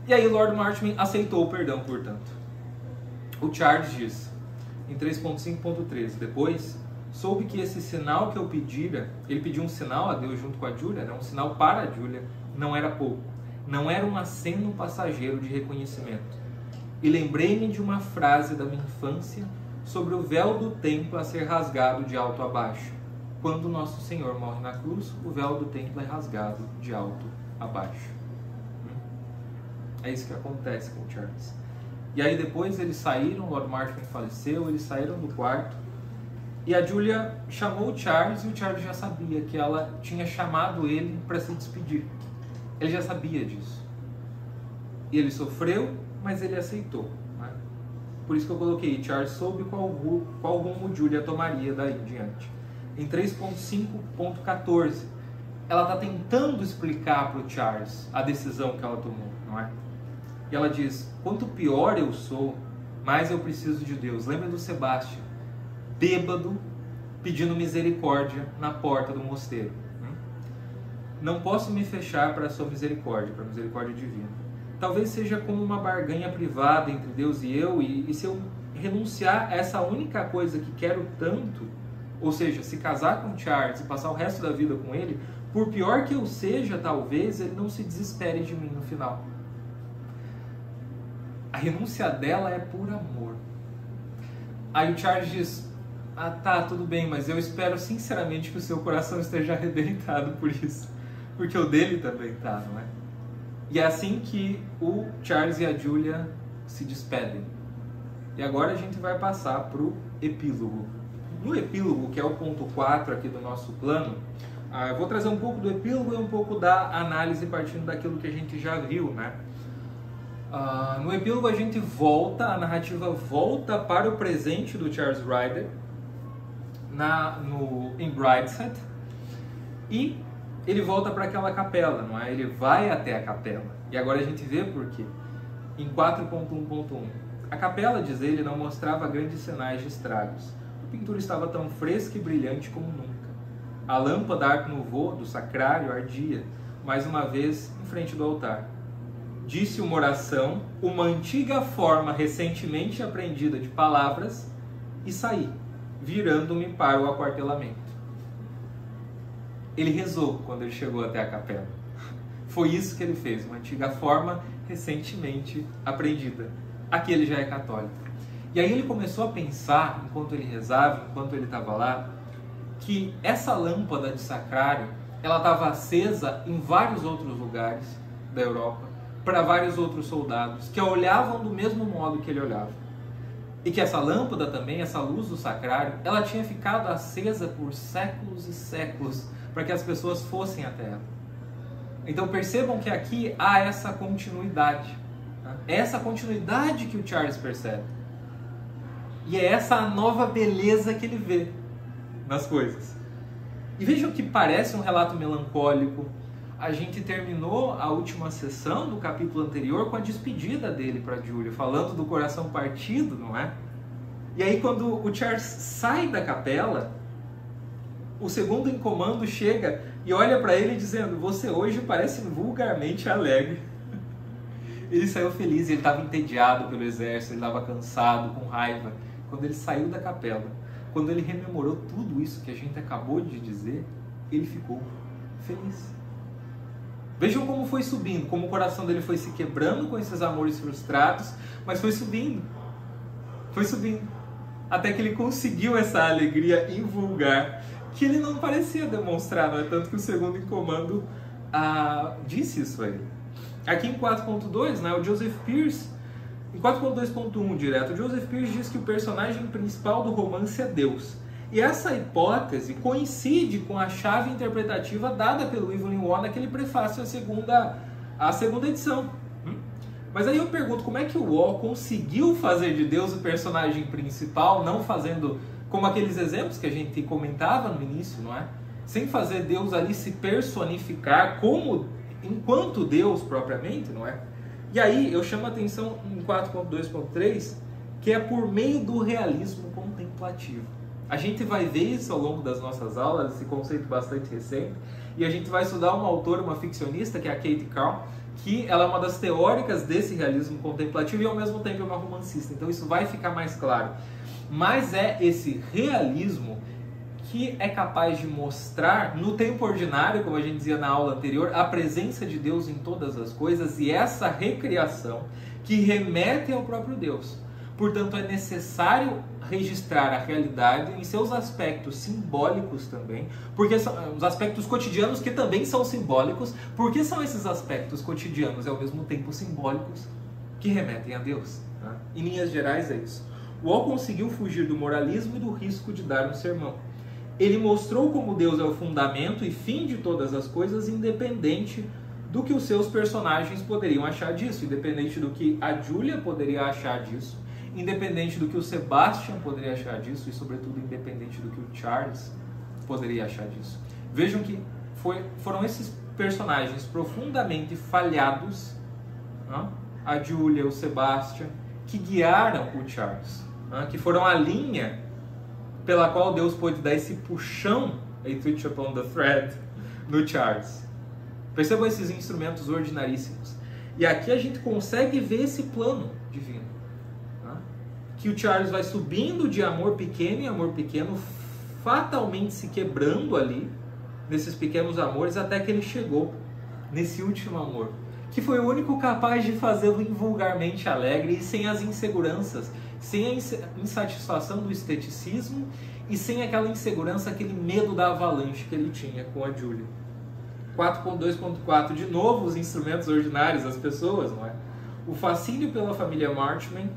E aí Lord Marchmain aceitou o perdão, portanto. O Charles diz, em 3.5.13, depois, soube que esse sinal que eu pedira, ele pediu um sinal a Deus junto com a Julia, um sinal para a Julia, não era pouco. Não era um aceno passageiro de reconhecimento. E lembrei-me de uma frase da minha infância sobre o véu do templo a ser rasgado de alto a baixo. Quando Nosso Senhor morre na cruz, o véu do templo é rasgado de alto a baixo. É isso que acontece com o Charles. E aí depois eles saíram, Lord Marchmain faleceu, eles saíram do quarto, e a Julia chamou o Charles, e o Charles já sabia que ela tinha chamado ele para se despedir. Ele já sabia disso. E ele sofreu, mas ele aceitou. Né? Por isso que eu coloquei, Charles soube qual rumo Julia tomaria daí em diante. Em 3.5.14, ela está tentando explicar para o Charles a decisão que ela tomou, não é? E ela diz, quanto pior eu sou, mais eu preciso de Deus. Lembra do Sebastião, bêbado, pedindo misericórdia na porta do mosteiro. Não posso me fechar para a sua misericórdia, para a misericórdia divina. Talvez seja como uma barganha privada entre Deus e eu, e se eu renunciar a essa única coisa que quero tanto, ou seja, se casar com Charles e passar o resto da vida com ele, por pior que eu seja, talvez ele não se desespere de mim no final. A renúncia dela é por amor. Aí o Charles diz, tá, tudo bem, mas eu espero sinceramente que o seu coração esteja arrebentado por isso. Porque o dele também tá, não é? E é assim que o Charles e a Julia se despedem. E agora a gente vai passar para o epílogo. No epílogo, que é o ponto 4 aqui do nosso plano, eu vou trazer um pouco do epílogo e um pouco da análise partindo daquilo que a gente já viu, né? No epílogo a gente a narrativa volta para o presente do Charles Ryder em Brideshead, e ele volta para aquela capela, não é? Ele vai até a capela. E agora a gente vê por quê. Em 4.1.1, a capela, diz ele, não mostrava grandes sinais de estragos. A pintura estava tão fresca e brilhante como nunca. A lâmpada Art Nouveau do sacrário ardia, mais uma vez, em frente do altar. Disse uma oração, uma antiga forma recentemente aprendida de palavras, e saí, virando-me para o aquartelamento. Ele rezou quando ele chegou até a capela. Foi isso que ele fez, uma antiga forma recentemente aprendida. Aqui ele já é católico. E aí ele começou a pensar, enquanto ele rezava, enquanto ele estava lá, que essa lâmpada de sacrário, ela estava acesa em vários outros lugares da Europa, para vários outros soldados, que a olhavam do mesmo modo que ele olhava. E que essa lâmpada também, essa luz do sacrário, ela tinha ficado acesa por séculos e séculos, para que as pessoas fossem até ela. Então percebam que aqui há essa continuidade. É essa continuidade que o Charles percebe. E é essa a nova beleza que ele vê nas coisas. E vejam que parece um relato melancólico. A gente terminou a última sessão do capítulo anterior com a despedida dele para Julia, falando do coração partido, não é? E aí quando o Charles sai da capela, o segundo em comando chega e olha para ele dizendo: você hoje parece vulgarmente alegre. Ele saiu feliz, ele estava entediado pelo exército, ele estava cansado, com raiva. Quando ele saiu da capela, quando ele rememorou tudo isso que a gente acabou de dizer, ele ficou feliz. Vejam como foi subindo, como o coração dele foi se quebrando com esses amores frustrados, mas foi subindo, até que ele conseguiu essa alegria invulgar, que ele não parecia demonstrar, não é? Tanto que o segundo em comando disse isso a ele. Aqui em 4.2, né, o Joseph Pearce, em 4.2.1 direto, o Joseph Pearce diz que o personagem principal do romance é Deus. E essa hipótese coincide com a chave interpretativa dada pelo Evelyn Waugh naquele prefácio à segunda edição. Mas aí eu pergunto, como é que o Waugh conseguiu fazer de Deus o personagem principal, não fazendo como aqueles exemplos que a gente comentava no início, não é? Sem fazer Deus ali se personificar enquanto Deus propriamente, não é? E aí eu chamo a atenção em 4.2.3, que é por meio do realismo contemplativo. A gente vai ver isso ao longo das nossas aulas, esse conceito bastante recente, e a gente vai estudar uma autora, uma ficcionista, que é a Kate Carl, que ela é uma das teóricas desse realismo contemplativo e ao mesmo tempo é uma romancista. Então isso vai ficar mais claro. Mas é esse realismo que é capaz de mostrar no tempo ordinário, como a gente dizia na aula anterior, a presença de Deus em todas as coisas e essa recriação que remete ao próprio Deus. Portanto, é necessário registrar a realidade em seus aspectos simbólicos também, porque são os aspectos cotidianos que também são simbólicos, porque são esses aspectos cotidianos e ao mesmo tempo simbólicos que remetem a Deus. Né? Em linhas gerais é isso. O Waugh conseguiu fugir do moralismo e do risco de dar um sermão. Ele mostrou como Deus é o fundamento e fim de todas as coisas, independente do que os seus personagens poderiam achar disso, independente do que a Julia poderia achar disso, independente do que o Sebastian poderia achar disso e, sobretudo, independente do que o Charles poderia achar disso. Vejam que foram esses personagens profundamente falhados, a Julia, o Sebastian, que guiaram o Charles, que foram a linha pela qual Deus pôde dar esse puxão, a twitch upon the thread, no Charles. Percebam esses instrumentos ordinaríssimos. E aqui a gente consegue ver esse plano divino. Que o Charles vai subindo de amor pequeno em amor pequeno, fatalmente se quebrando ali, nesses pequenos amores, até que ele chegou nesse último amor, que foi o único capaz de fazê-lo invulgarmente alegre e sem as inseguranças, sem a insatisfação do esteticismo e sem aquela insegurança, aquele medo da avalanche que ele tinha com a Julia. 4.2.4, de novo os instrumentos ordinários, as pessoas, não é? O fascínio pela família Marchmain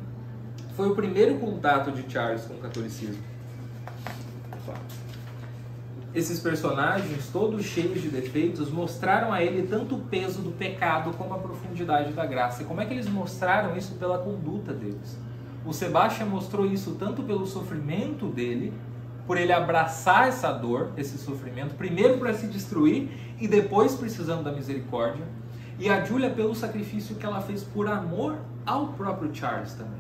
foi o primeiro contato de Charles com o catolicismo. Esses personagens, todos cheios de defeitos, mostraram a ele tanto o peso do pecado como a profundidade da graça. E como é que eles mostraram isso? Pela conduta deles. O Sebastian mostrou isso tanto pelo sofrimento dele, por ele abraçar essa dor, esse sofrimento, primeiro para se destruir e depois precisando da misericórdia. E a Julia pelo sacrifício que ela fez por amor ao próprio Charles também.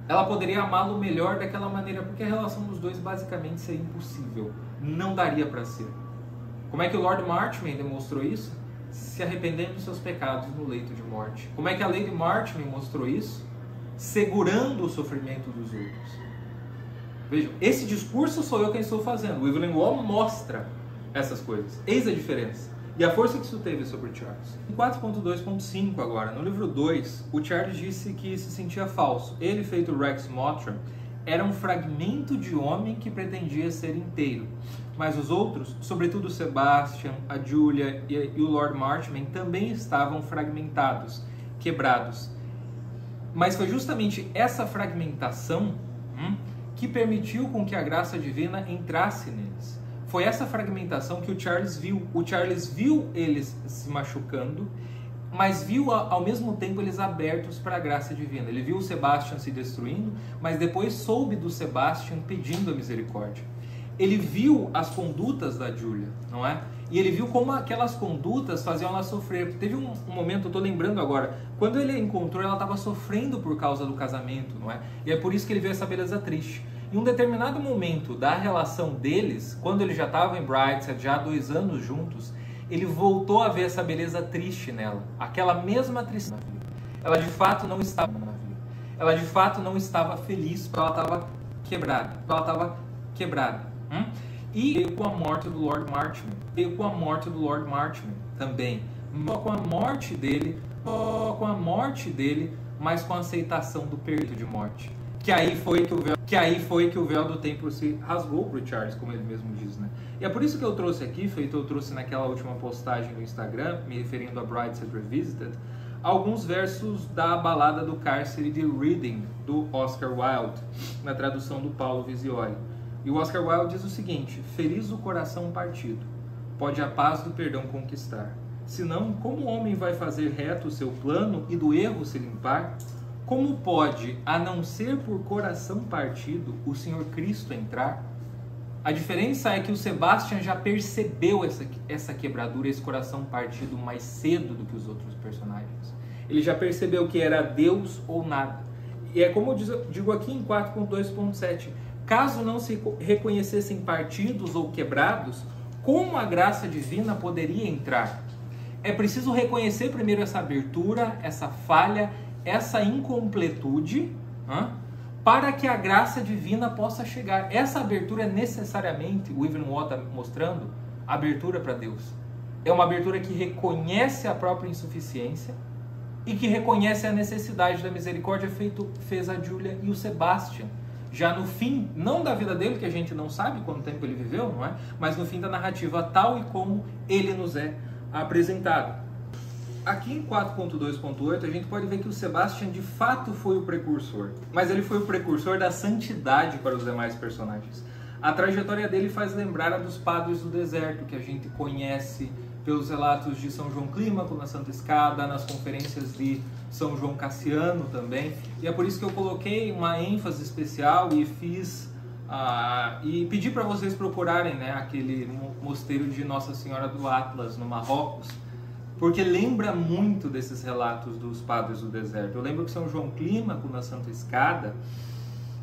ela poderia amá-lo melhor daquela maneira, porque a relação dos dois basicamente seria impossível, não daria para ser. Como é que o Lord Marchmain demonstrou isso? Se arrependendo dos seus pecados no leito de morte. Como é que a Lady Marchmain mostrou isso? Segurando o sofrimento dos outros. Vejam, esse discurso sou eu quem estou fazendo. O Evelyn Waugh mostra essas coisas. Eis a diferença. E a força que isso teve sobre Charles. Em 4.2.5 agora, no livro 2, o Charles disse que se sentia falso. Ele, feito Rex Mottram, era um fragmento de homem que pretendia ser inteiro. Mas os outros, sobretudo Sebastian, a Julia e o Lord Marchmain, também estavam fragmentados, quebrados. Mas foi justamente essa fragmentação que permitiu com que a graça divina entrasse neles. Foi essa fragmentação que o Charles viu. O Charles viu eles se machucando, mas viu ao mesmo tempo eles abertos para a graça divina. Ele viu o Sebastian se destruindo, mas depois soube do Sebastian pedindo a misericórdia. Ele viu as condutas da Julia, não é? E ele viu como aquelas condutas faziam ela sofrer. Teve um momento, eu estou lembrando agora, quando ele a encontrou, ela estava sofrendo por causa do casamento, não é? E é por isso que ele viu essa beleza triste. Em um determinado momento da relação deles, quando ele já estava em Brideshead, já há 2 anos juntos, ele voltou a ver essa beleza triste nela. Aquela mesma tristeza. Ela de fato não estava ela de fato não estava feliz, porque ela estava quebrada. Ela estava quebrada. E veio com a morte do Lord Marchmain. Veio com a morte do Lord Marchmain também. Não com a morte dele, mas com a aceitação do perito de morte. Que aí foi que o véu do templo se rasgou para o Charles, como ele mesmo diz, né? E é por isso que eu trouxe aqui, eu trouxe naquela última postagem no Instagram, me referindo a Brideshead Revisited, alguns versos da Balada do Cárcere de Reading, do Oscar Wilde, na tradução do Paulo Visioli. E o Oscar Wilde diz o seguinte: feliz o coração partido, pode a paz do perdão conquistar. Senão, como o homem vai fazer reto o seu plano e do erro se limpar? Como pode, a não ser por coração partido, o Senhor Cristo entrar? A diferença é que o Sebastian já percebeu essa quebradura, esse coração partido mais cedo do que os outros personagens. Ele já percebeu que era Deus ou nada. E é como eu digo aqui em 4.2.7, caso não se reconhecessem partidos ou quebrados, como a graça divina poderia entrar? É preciso reconhecer primeiro essa abertura, essa falha, essa incompletude, para que a graça divina possa chegar. Essa abertura é necessariamente, o Evelyn Waugh está mostrando, abertura para Deus. É uma abertura que reconhece a própria insuficiência e que reconhece a necessidade da misericórdia, fez a Julia e o Sebastian. Já no fim, não da vida dele, que a gente não sabe quanto tempo ele viveu, não é? Mas no fim da narrativa, tal e como ele nos é apresentado. Aqui em 4.2.8 a gente pode ver que o Sebastian de fato foi o precursor, mas ele foi o precursor da santidade para os demais personagens. A trajetória dele faz lembrar a dos padres do deserto, que a gente conhece pelos relatos de São João Clímaco na Santa Escada, nas conferências de São João Cassiano também, e é por isso que eu coloquei uma ênfase especial e e pedi para vocês procurarem, né, aquele mosteiro de Nossa Senhora do Atlas no Marrocos, porque lembra muito desses relatos dos padres do deserto. Eu lembro que São João Clímaco, na Santa Escada,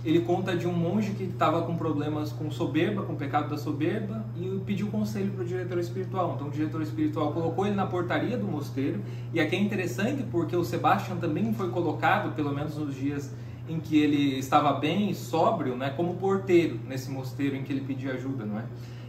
ele conta de um monge que estava com problemas com soberba, com o pecado da soberba, e pediu conselho para o diretor espiritual. Então o diretor espiritual colocou ele na portaria do mosteiro, e aqui é interessante porque o Sebastian também foi colocado, pelo menos nos dias em que ele estava bem sóbrio, né, como porteiro nesse mosteiro em que ele pedia ajuda, não é?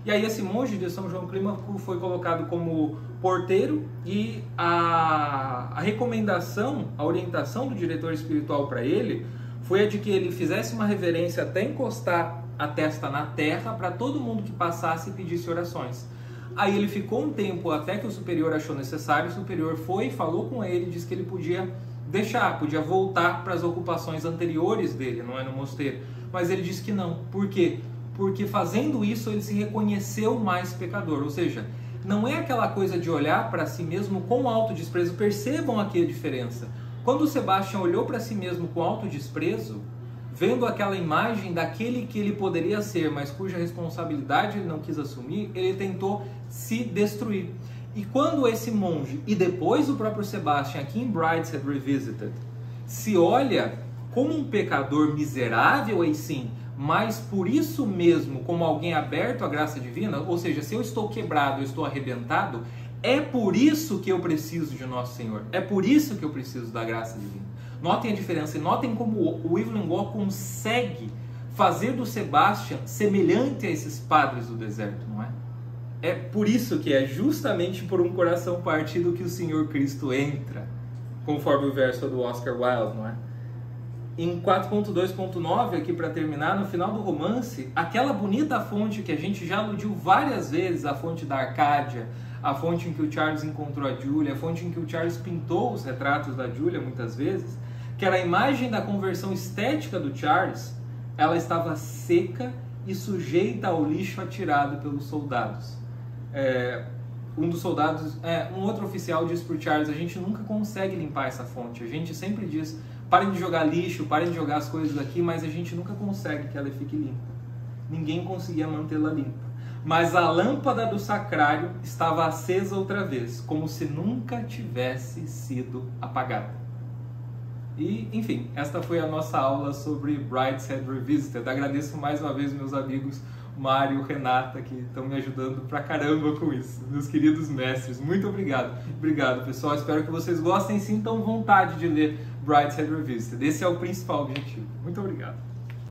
E aí esse monge de São João Clímaco foi colocado como porteiro, e a recomendação, a orientação do diretor espiritual para ele foi a de que ele fizesse uma reverência até encostar a testa na terra para todo mundo que passasse e pedisse orações. Aí ele ficou um tempo até que o superior achou necessário, o superior foi, falou com ele, disse que ele podia podia voltar para as ocupações anteriores dele, não é, no mosteiro. Mas ele disse que não. Por quê? Porque fazendo isso ele se reconheceu mais pecador, ou seja, não é aquela coisa de olhar para si mesmo com autodesprezo. Percebam aqui a diferença. Quando o Sebastian olhou para si mesmo com autodesprezo, vendo aquela imagem daquele que ele poderia ser, mas cuja responsabilidade ele não quis assumir, ele tentou se destruir. E quando esse monge, e depois o próprio Sebastian, aqui em Brideshead Revisited, se olha como um pecador miserável, aí sim, mas por isso mesmo, como alguém aberto à graça divina, ou seja, se eu estou quebrado, eu estou arrebentado, é por isso que eu preciso de Nosso Senhor, é por isso que eu preciso da graça divina. Notem a diferença, e notem como o Evelyn Waugh consegue fazer do Sebastian semelhante a esses padres do deserto, não é? É por isso que é justamente por um coração partido que o Senhor Cristo entra, conforme o verso do Oscar Wilde, não é? Em 4.2.9, aqui para terminar, no final do romance, aquela bonita fonte que a gente já aludiu várias vezes, a fonte da Arcádia, a fonte em que o Charles encontrou a Julia, a fonte em que o Charles pintou os retratos da Julia muitas vezes, que era a imagem da conversão estética do Charles, ela estava seca e sujeita ao lixo atirado pelos soldados. Um dos soldados, um outro oficial disse para o Charles, a gente nunca consegue limpar essa fonte, a gente sempre diz, parem de jogar lixo, parem de jogar as coisas aqui, mas a gente nunca consegue que ela fique limpa. Ninguém conseguia mantê-la limpa. Mas a lâmpada do sacrário estava acesa outra vez, como se nunca tivesse sido apagada. E, enfim, esta foi a nossa aula sobre Brideshead Revisited. Agradeço mais uma vez meus amigos Mário, Renata, que estão me ajudando pra caramba com isso. Meus queridos mestres, muito obrigado. Obrigado, pessoal. Espero que vocês gostem e sintam vontade de ler Brideshead Revisited. Esse é o principal objetivo. Muito obrigado.